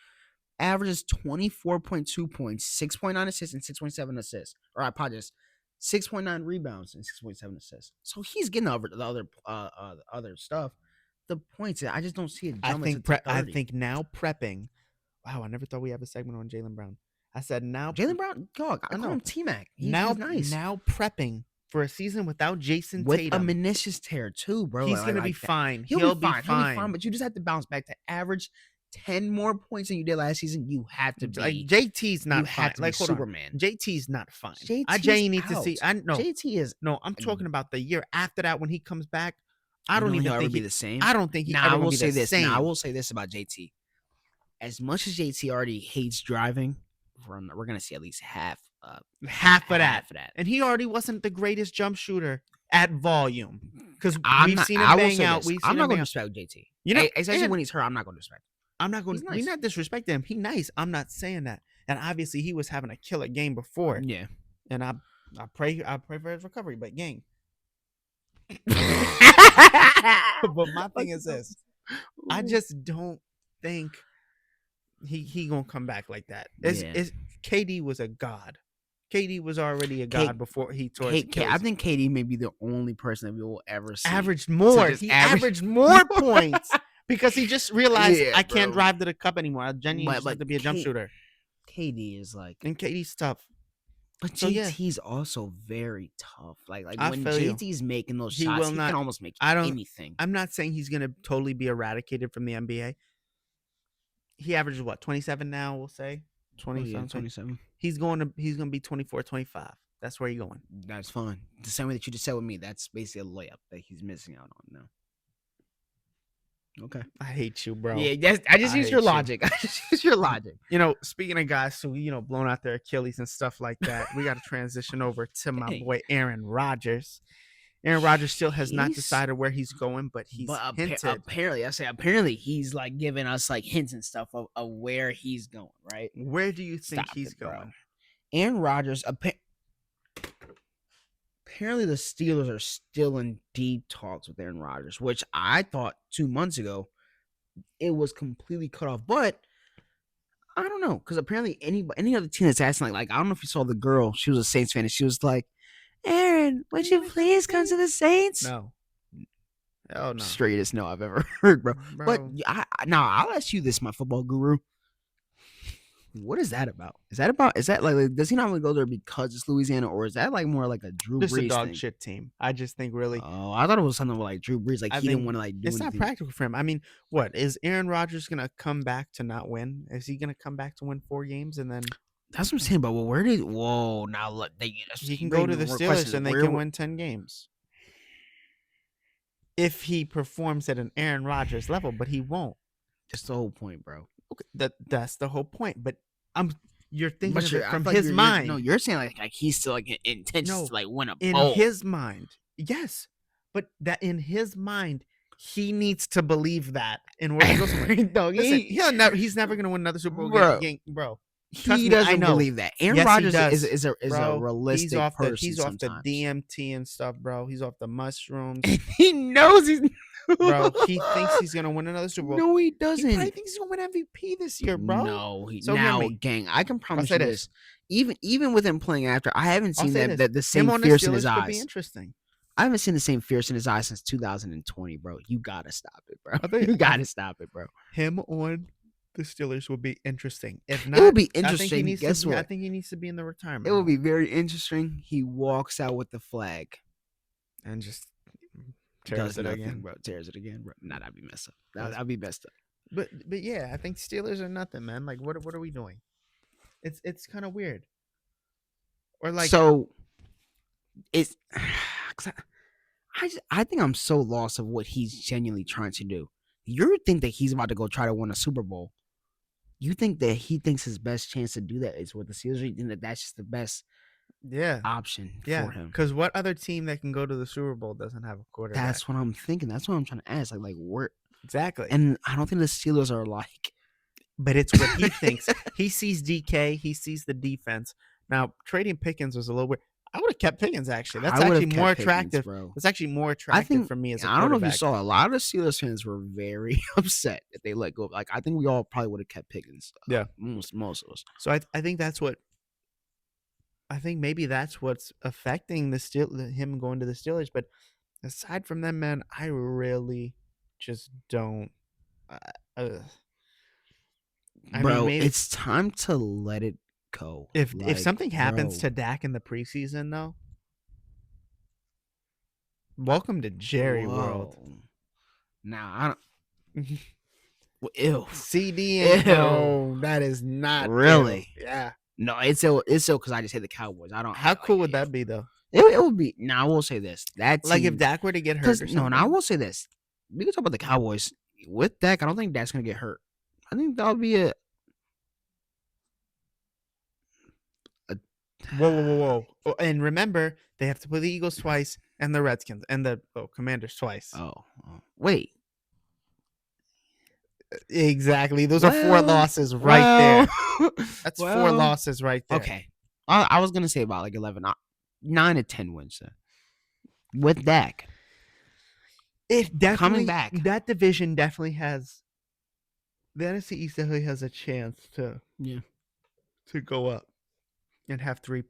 Averages 24.2 points, 6.9 assists, and 6.7 assists. Or I apologize, 6.9 rebounds and 6.7 assists. So he's getting over the other stuff. The point is, I just don't see it. I think now prepping. Wow, I never thought we have a segment on Jaylen Brown. I said now Jaylen Brown, I call him T-Mac. He's nice. Now prepping for a season without Jason with Tatum. a meniscus tear too, bro. He's gonna be fine. He'll be fine. But you just have to bounce back to average 10 more points than you did last season. You have to be like JT's not fine. Like Superman. JT's not fine. JT's need to see. JT is no. I'm talking about the year after that when he comes back. I don't even think he'll be the same. I don't think he I will say this. same. I will say this about JT. As much as JT already hates driving, we're gonna see at least half of that. And he already wasn't the greatest jump shooter at volume, because we've seen him bang out. I'm not going to respect JT. Especially when he's hurt, I'm not going to respect him. I'm not going. We're not disrespecting him. He's nice. I'm not saying that. And obviously, he was having a killer game before. Yeah. And I pray for his recovery. But gang. But my thing is this: I just don't think he gonna come back like that. KD was a god. KD was already a god before he tore his Achilles. I think KD may be the only person that we will ever see. Averaged more. He averaged more points because he just realized I can't drive to the cup anymore. I genuinely have to be a jump shooter. KD is like, and KD's tough. But JT's also very tough. Like when JT's making those shots, he can almost make anything. I'm not saying he's gonna totally be eradicated from the NBA. He averages what, 27 now, we'll say? 27. He's gonna be 24, 25. That's where he's going. That's fine. The same way that you just said with me, that's basically a layup that he's missing out on now. Okay. I hate you, bro. Yeah, I just use your logic. I just use your logic. Speaking of guys who, blown out their Achilles and stuff like that, we got to transition over to my boy Aaron Rodgers. Aaron Rodgers still has not decided where he's going, but he's hinted. Apparently he's like giving us like hints and stuff of where he's going, right? Where do you think he's going? Bro. Aaron Rodgers, apparently the Steelers are still in deep talks with Aaron Rodgers, which I thought 2 months ago it was completely cut off. But I don't know, because apparently any other team that's asking, like I don't know if you saw the girl, she was a Saints fan, and she was like, Aaron, would you please come to the Saints? No. Oh no. Straightest no I've ever heard, bro. But now I'll ask you this, my football guru. What is that about? Is that like, does he not want to go there because it's Louisiana, or is that like more like a Drew Brees a dog thing? Shit team. I just think really. Oh, I thought it was something like Drew Brees. Like he didn't want to like do it's anything. Not practical for him. I mean, what is Aaron Rodgers gonna come back to not win? Is he gonna come back to win 4 games and then? That's what I'm saying. But now look, he can go to the Steelers and they can win 10 games if he performs at an Aaron Rodgers level, but he won't. That's the whole point, bro. Okay, that's the whole point. But you're thinking of it from his mind. No, you're saying like he's still like intentions to like win a bowl. In his mind, yes, but that in his mind, he needs to believe that in order to go somewhere. He's never gonna win another Super Bowl, bro. He doesn't believe that. Aaron Rodgers is a realistic person. He's off the DMT and stuff, bro. He's off the mushrooms. And he knows he's. Bro, he thinks he's gonna win another Super Bowl. No, he doesn't. He probably thinks he's gonna win MVP this year, bro. No, gang, I can promise you this. even with him playing after, I haven't I'll seen say that this: the him same on the fierce in his Steelers could be eyes. interesting. I haven't seen the same fierce in his eyes since 2020, bro. You gotta stop it, bro. I think- You gotta stop it, bro. Him on the Steelers would be interesting. If It not, would be I think he interesting. needs Guess to. I what? think he needs to be in the retirement. It would be home very interesting. He walks out with the flag, and just tears does it nothing, again. bro. Tears it again, bro. Nah, that'd be messed up. That's- That'd be messed up. But yeah, I think Steelers are nothing, man. Like what are we doing? It's kind of weird. Or like So it's 'cause I think I'm so lost of what he's genuinely trying to do. You think that he's about to go try to win a Super Bowl? You think that he thinks his best chance to do that is with the Steelers? Or you think that that's just the best yeah. option Yeah, for him? because what other team that can go to the Super Bowl doesn't have a quarterback? That's what I'm thinking. That's what I'm trying to ask. Like where? exactly. And I don't think the Steelers are like. But it's what he thinks. He sees DK. He sees the defense. Now trading Pickens was a little weird. I would have kept Pickens actually. That's I would've actually more kept Pickens, attractive. bro. That's actually more I attractive think for me as a I don't know if you quarterback. saw a lot of the Steelers fans were very upset that they let go. Like I think we all probably would have kept Pickens. Yeah. most of us. So I think that's what. I think maybe that's what's affecting him going to the Steelers. But aside from them, man, I really just don't. I Bro, mean, maybe it's time to let it go. if Like, something happens bro, to Dak in the preseason, though, welcome to Jerry World. whoa. Now I don't. Well, ew. CD and Ew. no, that is not Really? ew. Yeah. No, it's ill because I just hate the Cowboys. I don't. How cool would yeah. that be, though? It would be. Now I will say this. That Like if team- Dak were to get hurt, or 'cause- something. no, and I will say this. We can talk about the Cowboys with Dak. I don't think Dak's gonna get hurt. I think that'll be a. Whoa. Oh, and remember, they have to play the Eagles twice and the Redskins and the Commanders twice. Oh, wait. Exactly. Those are 4 Well, losses right there. there. That's 4 well, losses right there. Okay. I was gonna say about like 11, 9 to 10 wins with Dak. It definitely back. That division definitely has. The NFC East definitely has a chance to go up and have 3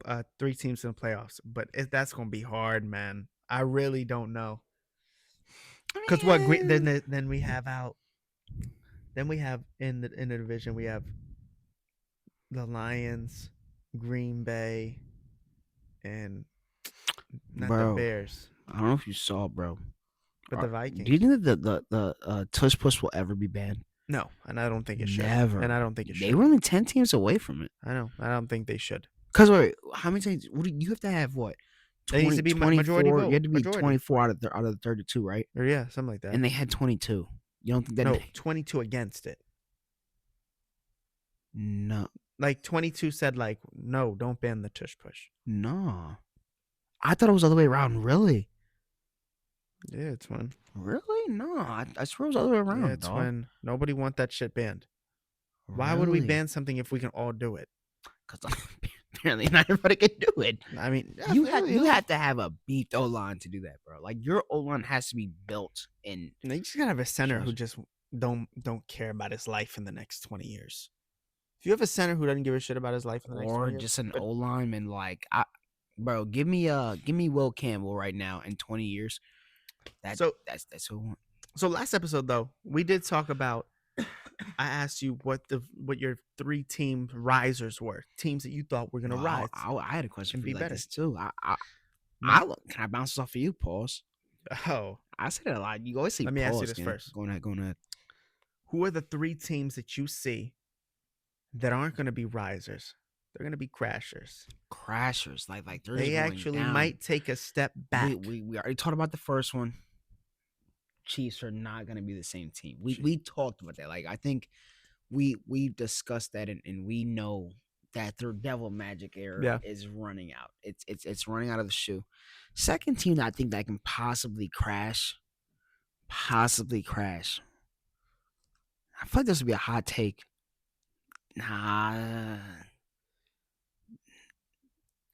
teams in the playoffs. But that's gonna be hard, man. I really don't know. Because then we have out. Then we have in the division we have the Lions, Green Bay, and not Bro, the Bears, I don't know if you saw, bro. but the Vikings. Do you think that the tush push will ever be banned? No, and I don't think it should. Never. And I don't think it should. They were only 10 teams away from it. I know. I don't think they should. Cause wait, how many times? What do you have to have? What? There needs to be majority vote. You had to be Majority. 24 out of the 32, right? Or yeah, something like that. And they had 22. You don't think that? no, 22 against it. No. Like 22 said, like, no, don't ban the tush push. No. I thought it was the other way around. Really? Yeah, it's when. Really? No. I swear it was the other way around. Yeah, it's dog. when nobody want that shit banned. Why would we Really? ban something if we can all do it? Because apparently not everybody can do it. I mean, You have to have a beefed O line to do that, bro. Like your O line has to be built in. You just gotta have a center who Trust. just don't care about his life in the next 20 years. If you have a center who doesn't give a shit about his life in the next Or 20 years, just an but- O lineman, like bro, give me Will Campbell right now in 20 years. That's who I want. So last episode though, we did talk about. I asked you what your 3 team risers were, teams that you thought were gonna Well, rise. I had a question and for you be like better. this too. Can I bounce this off for you? Pause. Oh, I said it a lot. You always say Let me ask you pause, this man. first. Going ahead. who are the 3 teams that you see that aren't gonna be risers? They're gonna be crashers. Crashers, like they're just They going actually down. might take a step back. We already talked about the first one. Chiefs are not going to be the same team. Chiefs. We talked about that. Like I think we discussed that and we know that their devil magic era is running out. It's running out of the shoe. Second team that I think that can possibly crash. I feel like this would be a hot take. Nah.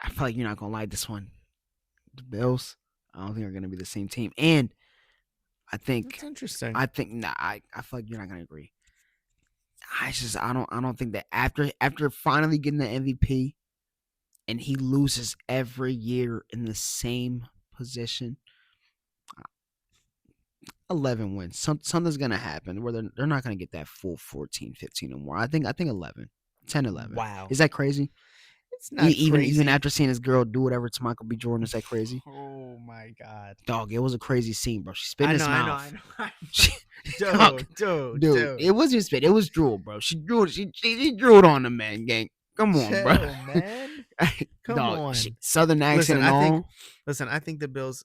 I feel like you're not gonna like this one. The Bills, I don't think are gonna be the same team. And I think That's interesting. I feel like you're not gonna agree. I don't think that after finally getting the MVP, and he loses every year in the same position, 11 wins. Something's going to happen where they're not going to get that full 14, 15 or more. I think 11, 10, 11. Wow. Is that crazy? It's not crazy. Even after seeing this girl do whatever to Michael B. Jordan, is that crazy? Oh my God, dog! It was a crazy scene, bro. She spit in his mouth. I know. Dude, it wasn't spit. It was drool, bro. She drooled. She drooled on the man, gang. Come on, Chill, bro. man. Come on. Southern accent and all. I think the Bills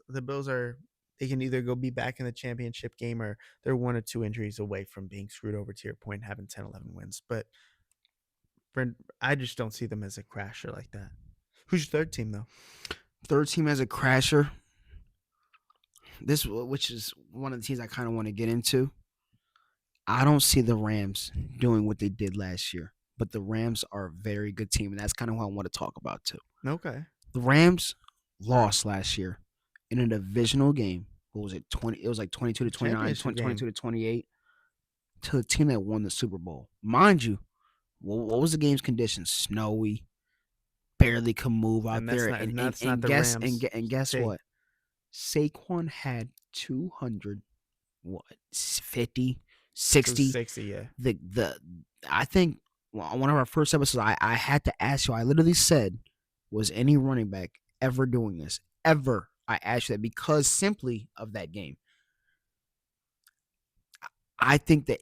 are. They can either go be back in the championship game, or they're 1 or 2 injuries away from being screwed over, to your point, having 10, 11 wins. But I just don't see them as a crasher like that. Who's your third team, though? Third team as a crasher. Which is one of the teams I kind of want to get into. I don't see the Rams doing what they did last year, but the Rams are a very good team, and that's kind of what I want to talk about too. Okay. The Rams lost last year in a divisional game. What was it? It was like 22 to 29, 22 to 28 to the team that won the Super Bowl. Mind you, what was the game's conditions? Snowy, barely could move out there. And guess what? Saquon had 250, 60. 60, yeah. I think one of our first episodes, I had to ask you. I literally said, was any running back ever doing this? Ever? I asked you that because simply of that game. I think that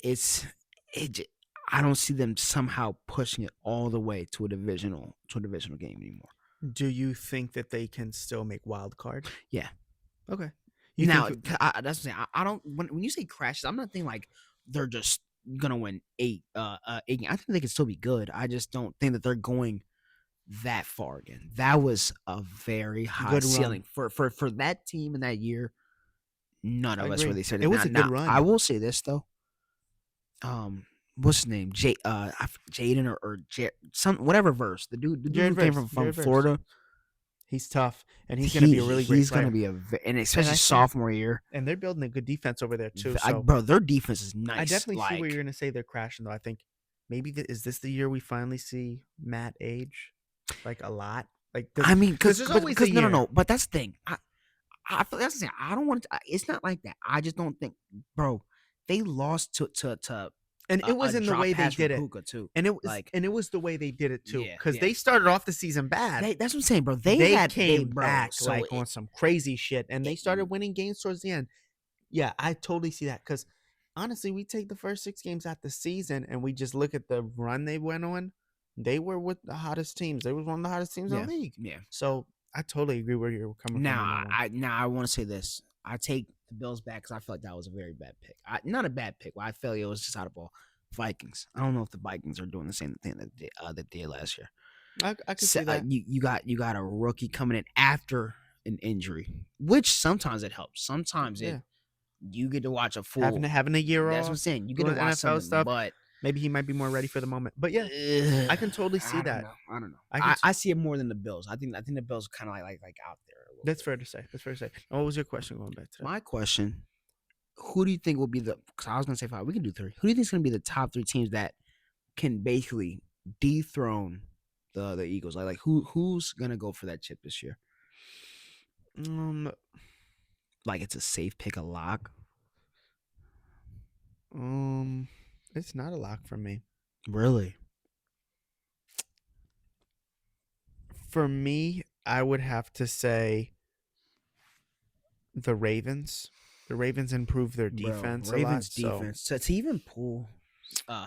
I don't see them somehow pushing it all the way to a divisional game anymore. Do you think that they can still make wild card? Yeah. Okay. That's what I'm saying. I don't. When you say crashes, I'm not thinking like they're just gonna win 8 games. I think they can still be good. I just don't think that they're going that far again. That was a very high ceiling for that team in that year. None of us really said it. It was a good run. I will say this though. What's his name? Jaden or whatever verse. The dude who came from Florida. He's tough, and he's going to be a really great player. He's going to be and especially sophomore year. And they're building a good defense over there too. Bro, their defense is nice. I definitely see where you're going to say they're crashing, though. I think maybe is this the year we finally see Matt age, like a lot? Like because there's always a year. No. But that's the thing. I feel that's the thing. I don't want to. It's not like that. I just don't think, bro. They lost to. And it was in the way they did it, too. And it was the way they did it too, because they started off the season bad. That's what I'm saying, bro. They came back on some crazy shit, and they started winning games towards the end. Yeah, I totally see that. Because honestly, we take the first 6 games out the season, and we just look at the run they went on. They were with the hottest teams. They was one of the hottest teams in the league. Yeah. So I totally agree where you're coming from. I want to say this. I take the Bills back because I feel like that was a very bad pick. Not a bad pick. I feel it was just out of ball. Vikings. I don't know if the Vikings are doing the same thing that they did last year. I could see that. You got a rookie coming in after an injury, which sometimes it helps. Sometimes you get to watch a full having a year off. That's what I'm saying. You get to watch NFL stuff, but maybe he might be more ready for the moment. But yeah, I can totally see that. I don't know. I see it more than the Bills. I think the Bills are kind of like out there. That's fair to say. And what was your question going back to that? My question: who do you think will be because I was going to say 5. We can do 3. Who do you think is going to be the top 3 teams that can basically dethrone the Eagles? Like who's going to go for that chip this year? Like it's a safe pick, a lock? It's not a lock for me. Really? For me, I would have to say the Ravens. The Ravens improved their defense a lot. Defense. So to even pull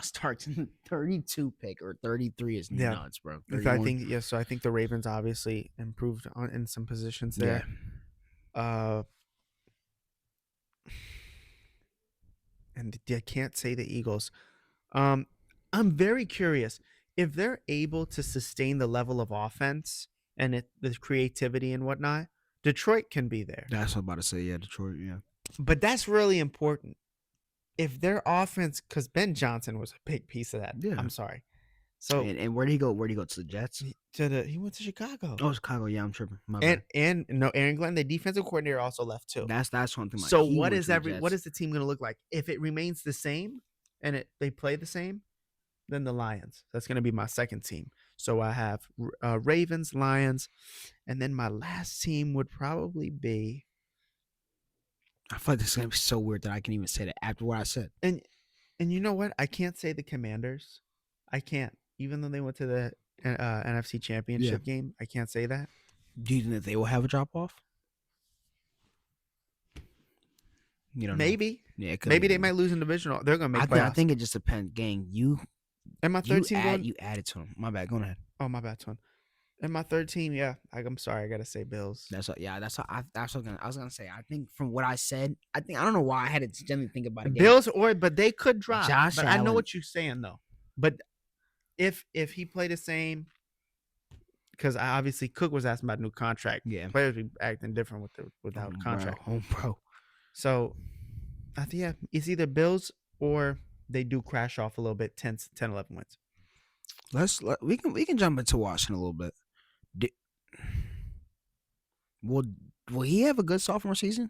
starts in the 32 pick or 33 is nuts, bro. 31. So I think the Ravens obviously improved in some positions there. Yeah. And I can't say the Eagles. I'm very curious if they're able to sustain the level of offense and the creativity and whatnot. Detroit can be there. That's what I'm about to say. Yeah, Detroit. Yeah. But that's really important. If their offense, because Ben Johnson was a big piece of that. Yeah. I'm sorry. So and where did he go? Where did he go? To the Jets? He went to Chicago. Oh, Chicago. Yeah, I'm tripping. My bad. And no, Aaron Glenn, the defensive coordinator, also left too. That's one thing. So what is the team going to look like if it remains the same and they play the same? Then the Lions. That's going to be my second team. So I have Ravens, Lions, and then my last team would probably be. I feel like this is gonna be so weird that I can even say that after what I said. And you know what? I can't say the Commanders. I can't, even though they went to the NFC Championship game. I can't say that. Do you think that they will have a drop off? You don't know. Maybe. Yeah, it could Maybe be, they might lose in divisional. They're gonna make playoffs. I think it just depends. Gang, And my third team going. You added to them. My bad. Go ahead. Oh, my bad, son. And my third team, yeah. I'm sorry, I gotta say Bills. That's what. Yeah, that's what I was gonna say. I think from what I said, I don't know why I had to generally think about it. Bills, but they could drop. Josh but I know Allen. what you're saying though. But if he played the same, because obviously Cook was asking about a new contract. Yeah, Players be acting different without contract. Bro. So I think it's either Bills or they do crash off a little bit, 10, 11 wins. We can jump into Washington a little bit. Will he have a good sophomore season?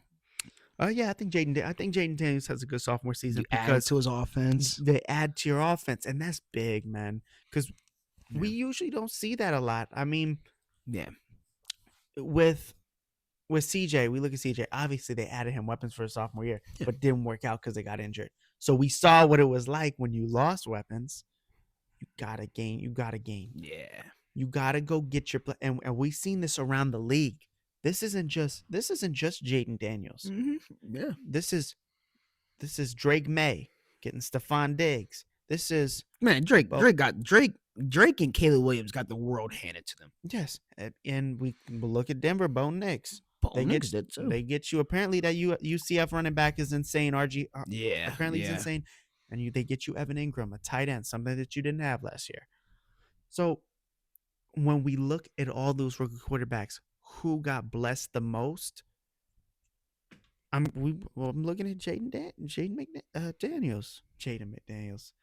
Yeah, I think Jaden Daniels has a good sophomore season because to his offense. They add to your offense, and that's big, man. Because we usually don't see that a lot. I mean, yeah, with CJ, we look at CJ. Obviously, they added him weapons for his sophomore year, but didn't work out because they got injured. So we saw what it was like when you lost weapons. You gotta gain. Yeah, you gotta go get your play. And we've seen this around the league. This isn't just Jaden Daniels. Mm-hmm. Yeah, this is Drake May getting Stephon Diggs. This is Drake and Caleb Williams got the world handed to them. Yes, and we look at Denver. Bo Nix. They get you. Apparently, that UCF running back is insane. Apparently he's insane, and they get you Evan Ingram, a tight end, something that you didn't have last year. So when we look at all those rookie quarterbacks, who got blessed the most? I'm looking at Jaden McDaniels.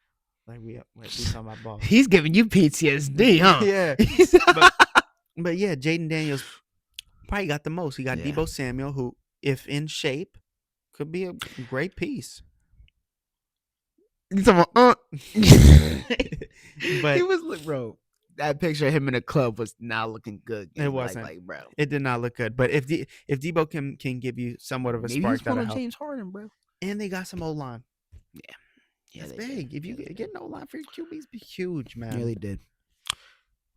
Like we talking about ball. He's giving you PTSD, huh? Yeah. but yeah, Jaden Daniels probably got the most. He got Deebo Samuel, who, if in shape, could be a great piece. But he was, bro. That picture of him in a club was not looking good. It wasn't, like bro. It did not look good. But if Deebo can give you somewhat of a spark, that'll help. James Harden, bro. And they got some O-line. Yeah, that's big. If you get an O-line for your QBs, be huge, man. Yeah, really did.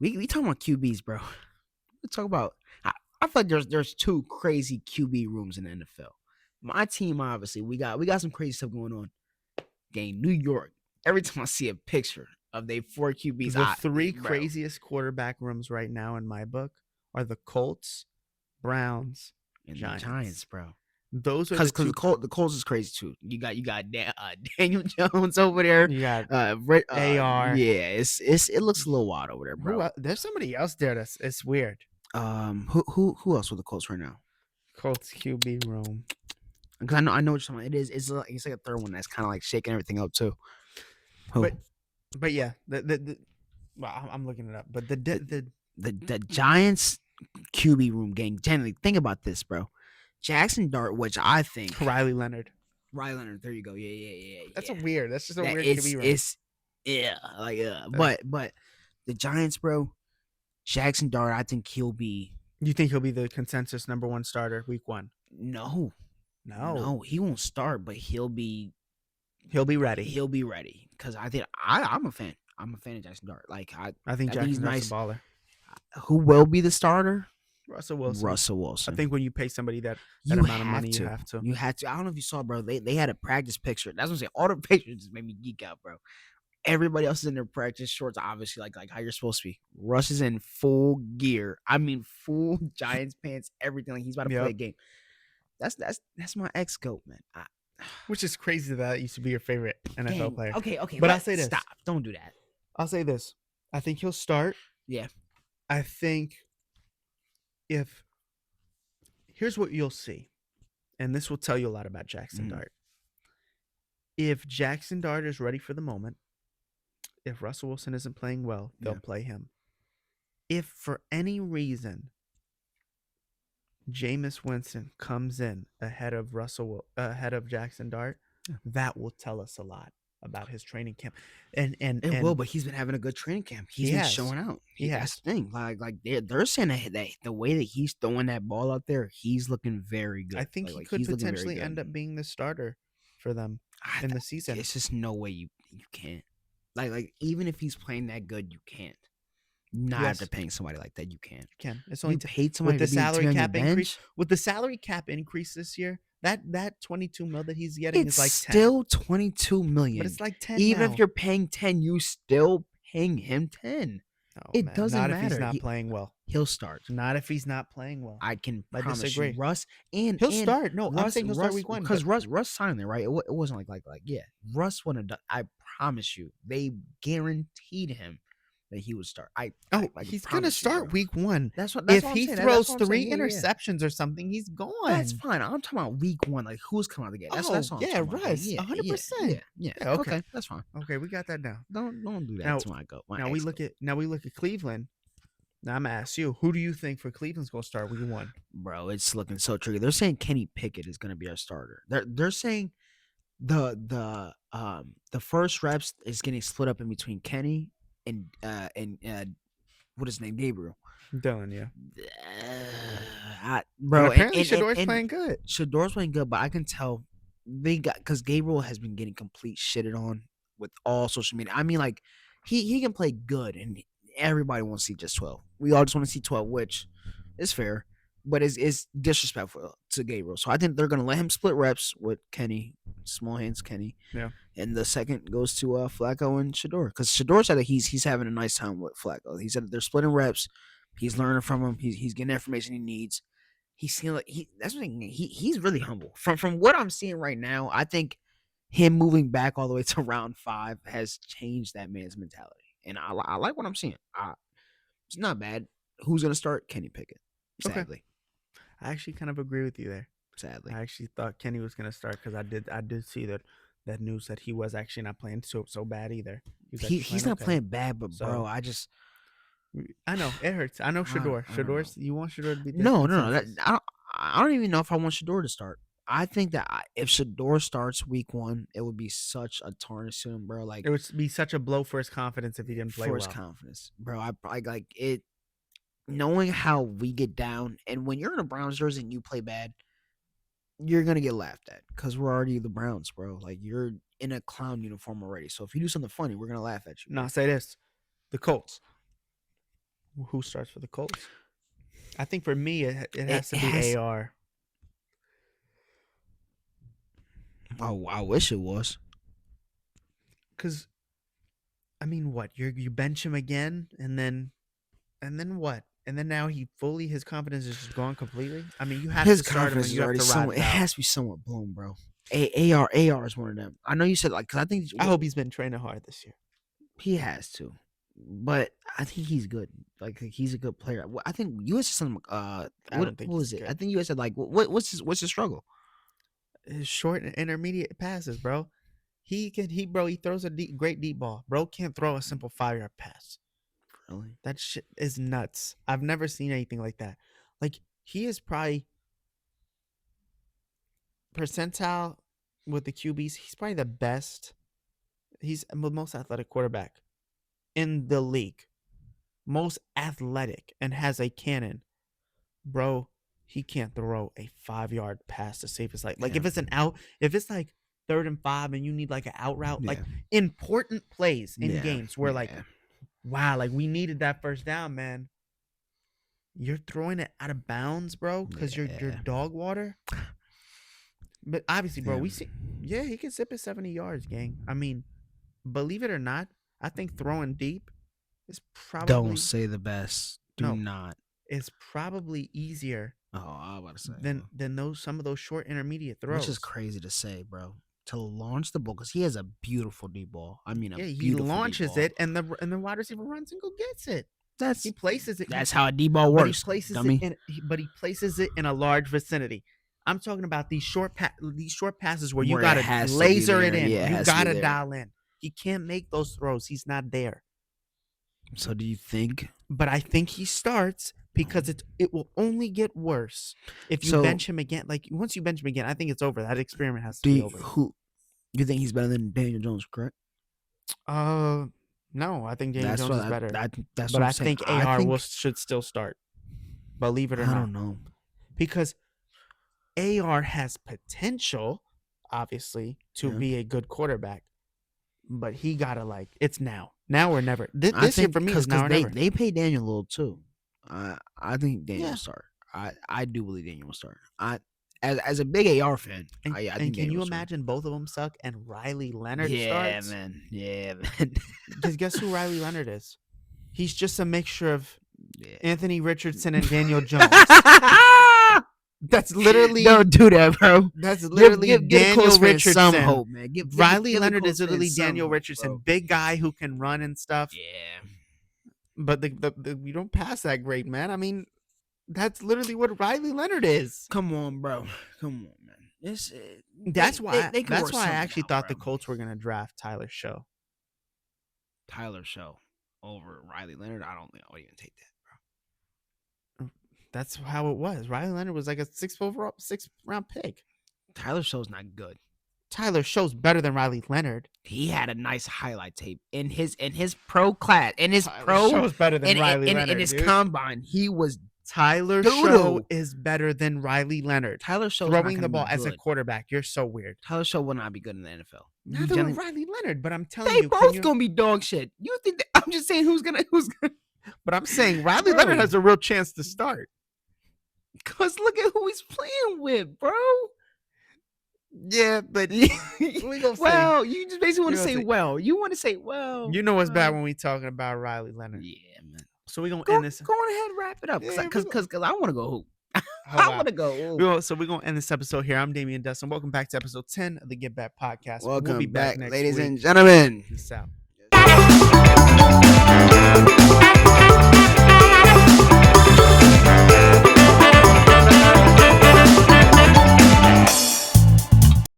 We talking about QBs, bro. We talk about. I feel like there's two crazy QB rooms in the NFL. My team, obviously, we got some crazy stuff going on. Game New York. Every time I see a picture of they 4 QBs, the three craziest quarterback rooms right now in my book are the Colts, Browns, and Giants. The Giants, bro. Those are because the Colts is crazy too. You got Daniel Jones over there. You got AR. Yeah, it looks a little wild over there, bro. There's somebody else there it's weird. Who else with the Colts right now? Colts QB room. Because I know what you're talking about. It's like a third one that's kind of like shaking everything up too. But yeah, well, I'm looking it up. But the Giants QB room gang. Generally, think about this, bro. Jackson Dart, which I think Riley Leonard. There you go. Yeah. That's just a weird QB room. But the Giants, bro. Jackson Dart, I think he'll be. You think he'll be the consensus number 1 starter week 1? No, he won't start, but he'll be ready. He'll be ready because I think I'm a fan. I'm a fan of Jackson Dart. Like I think Jackson Dart's a baller. Who will be the starter? Russell Wilson. I think when you pay somebody that amount of money, you have to. You had to. I don't know if you saw, bro. They had a practice picture. That's what I'm saying. All the pictures just made me geek out, bro. Everybody else is in their practice shorts, obviously, like how you're supposed to be. Russ is in full gear. I mean, full Giants pants, everything. Like he's about to play a game. That's my ex-goat, man. Which is crazy that used to be your favorite NFL player. Okay. But I'll say this. Stop. Don't do that. I'll say this. I think he'll start. Yeah. I think here's what you'll see, and this will tell you a lot about Jackson Dart. If Jackson Dart is ready for the moment, if Russell Wilson isn't playing well, they'll play him. If for any reason Jameis Winston comes in ahead of Jackson Dart, that will tell us a lot. about his training camp, and It will, but he's been having a good training camp. He's He been has. showing out. He That's has. the thing. Like they're saying that the way that he's throwing that ball out there, he's looking very good. I think Like, he could he's looking very potentially good. end up being the starter for them in the season. It's just no way you can't. Like even if he's playing that good, you can't. Not Yes. after paying somebody like that, you can't. You can. It's You only paid somebody with the to be salary on your cap increase. bench. With the salary cap increase this year, that 22 mil that he's getting It's is like 10. still 22 million. But it's like 10 Even now. if you're paying 10, you still paying him 10. Oh, it man. doesn't not matter. if he's not playing well. He'll start. Not if he's not playing well. I can I promise disagree. you, Russ, and He'll and start. No, I'm Russ, saying he'll start week 1. because Russ signed there, right? It wasn't like yeah. Russ wouldn't have done. I promise you, they guaranteed him that he would start. He's gonna start week 1. That's what. If what I'm he saying. throws That's what I'm 3 saying. Yeah, yeah. interceptions or something, he's gone. That's fine. I'm talking about week 1. Like who's coming out of the game? That's all. I'm yeah, talking about. Russ, Yeah, 100%. Yeah. Yeah, okay. Okay, that's fine. Okay, we got that down. Don't do that Now- to my go. Now we look at Cleveland. Now I'm gonna ask you, who do you think for Cleveland's gonna start week 1? Bro, it's looking so tricky. They're saying Kenny Pickett is going to be our starter. They're saying the first reps is getting split up in between Kenny and what is his name, Gabriel. Dylan, yeah. Bro, And apparently and Shador's playing good. Shador's playing good, but I can tell they got because Gabriel has been getting complete shitted on with all social media. I mean, like he can play good, and everybody wants to see just 12. We all just want to see 12, which is fair, but it's disrespectful to Gabriel. So I think they're gonna let him split reps with Kenny, small hands Kenny. Yeah. And the second goes to Flacco and Shador, because Shador said that he's having a nice time with Flacco. He said that they're splitting reps. He's learning from him. He's getting the information he needs. He's seeing like that's what he's really humble. From what I'm seeing right now, I think him moving back all the way to round 5 has changed that man's mentality, and I like what I'm seeing. It's not bad. Who's gonna start? Kenny Pickett. Okay. Sadly, I actually kind of agree with you there. I actually thought Kenny was gonna start because I did see that news that he was actually not playing so bad either. He's not okay. playing bad, but So- bro, I know it hurts. I know Shador. I don't Shador's. You want Shador to be the No. consensus. I don't even know if I want Shador to start. I think that if Shador starts week 1, it would be such a tarnish to him, bro. Like It would be such a blow for his confidence if he didn't play for well. his confidence, bro. I like it. Knowing how we get down, and when you're in a Browns jersey and you play bad, you're gonna get laughed at because we're already the Browns, bro. Like you're in a clown uniform already. So if you do something funny, we're gonna laugh at you. No, I'll say this: the Colts. Who starts for the Colts? I think for me, it has to It be has- AR. Oh, I wish it was. Because, I mean, what you bench him again, and then what? And then now his confidence is just gone completely. I mean, you have His to start him confidence and is you have already to ride somewhat. it It out. has to be somewhat blown, bro. AR is one of them. I know you said like because I think I hope he's been training hard this year. he has to, but I think he's good. Like he's a good player. I think you said something. don't What think was he's it? good. I think you said like what's his struggle? His short and intermediate passes, bro. He throws a great deep ball. Bro can't throw a simple 5-yard pass. Really? That shit is nuts. I've never seen anything like that. Like, he is probably percentile with the QBs. He's probably the best. He's the most athletic quarterback in the league. Most athletic and has a cannon. Bro, he can't throw a 5-yard pass to save his life. Like, Yeah. if it's like 3rd and 5 and you need like an out route, like Yeah. important plays in Yeah. games where like, Yeah. wow, like we needed that first down, man. You're throwing it out of bounds, bro, because you're Yeah. dog water. But obviously, bro, Yeah. we see, he can zip it 70 yards, gang. I mean, believe it or not, I think throwing deep is probably Don't say the best. Do No. not. is probably easier Oh, I was about to say than some of those short intermediate throws. which is crazy to say, bro. To launch the ball because he has a beautiful deep ball. I mean, Yeah, he beautiful deep launches ball. it, and the wide receiver runs and go gets it. That's He places it. that's how a deep ball But works. he places dummy. but he places it in a large vicinity. I'm talking about these short passes where you Where it gotta has to be laser it there. in. Yeah, it You has to be gotta there. dial in. He can't make those throws. He's not there. So do you think? But I think he starts because it will only get worse if you So- bench him again. Like once you bench him again, I think it's over. That experiment has to Do be you, over. You think he's better than Daniel Jones, correct? No, I think Daniel Jones is better. That's but what I'm I saying. think AR should still start. Believe it or I not. don't know. Because AR has potential, obviously, to be a good quarterback. But he gotta it's now. Now or never. This year for me is now or never. They pay Daniel a little too. I think Daniel will start. I do believe Daniel will start. As a big AR fan, I think can you imagine both of them suck and Riley Leonard starts? Yeah, man. Because guess who Riley Leonard is? He's just a mixture of Anthony Richardson and Daniel Jones. That's literally don't do that, bro. That's literally Daniel Richardson. Some hope, man. Riley Leonard is literally Daniel Richardson, bro. big guy who can run and stuff. Yeah, but we don't pass that grade, man. I mean, that's literally what Riley Leonard is. Come on, bro. Come on, man. That's why I actually thought bro. the Colts were gonna draft Tyler Show. Tyler Show over Riley Leonard. I don't think I'll even take that. That's how it was. Riley Leonard was like a 6th round pick. Tyler Show's not good. Tyler Show's better than Riley Leonard. He had a nice highlight tape in his pro class. In his Tyler Show's better than Riley Leonard. In his combine, he was Tyler Show is better than Riley Leonard. Tyler Show throwing the ball as a quarterback. You're so weird. Tyler Show will not be good in the NFL. Neither will Riley Leonard, but I'm telling they you, both gonna be dog shit. You think that, I'm just saying who's gonna But I'm saying Riley Leonard has a real chance to start. Cause look at who he's playing with, bro. Yeah, but we gonna well, you just basically want to say well. You want to say well. You know what's bad when we talking about Riley Leonard. Yeah, man. So we gonna end this. Go on ahead, wrap it up, cause I want to go hoop. I want to go. So we're gonna end this episode here. I'm Damian and Dusten. Welcome back to episode 10 of the GetBack Podcast. Welcome we'll be back ladies week. and gentlemen. Peace out.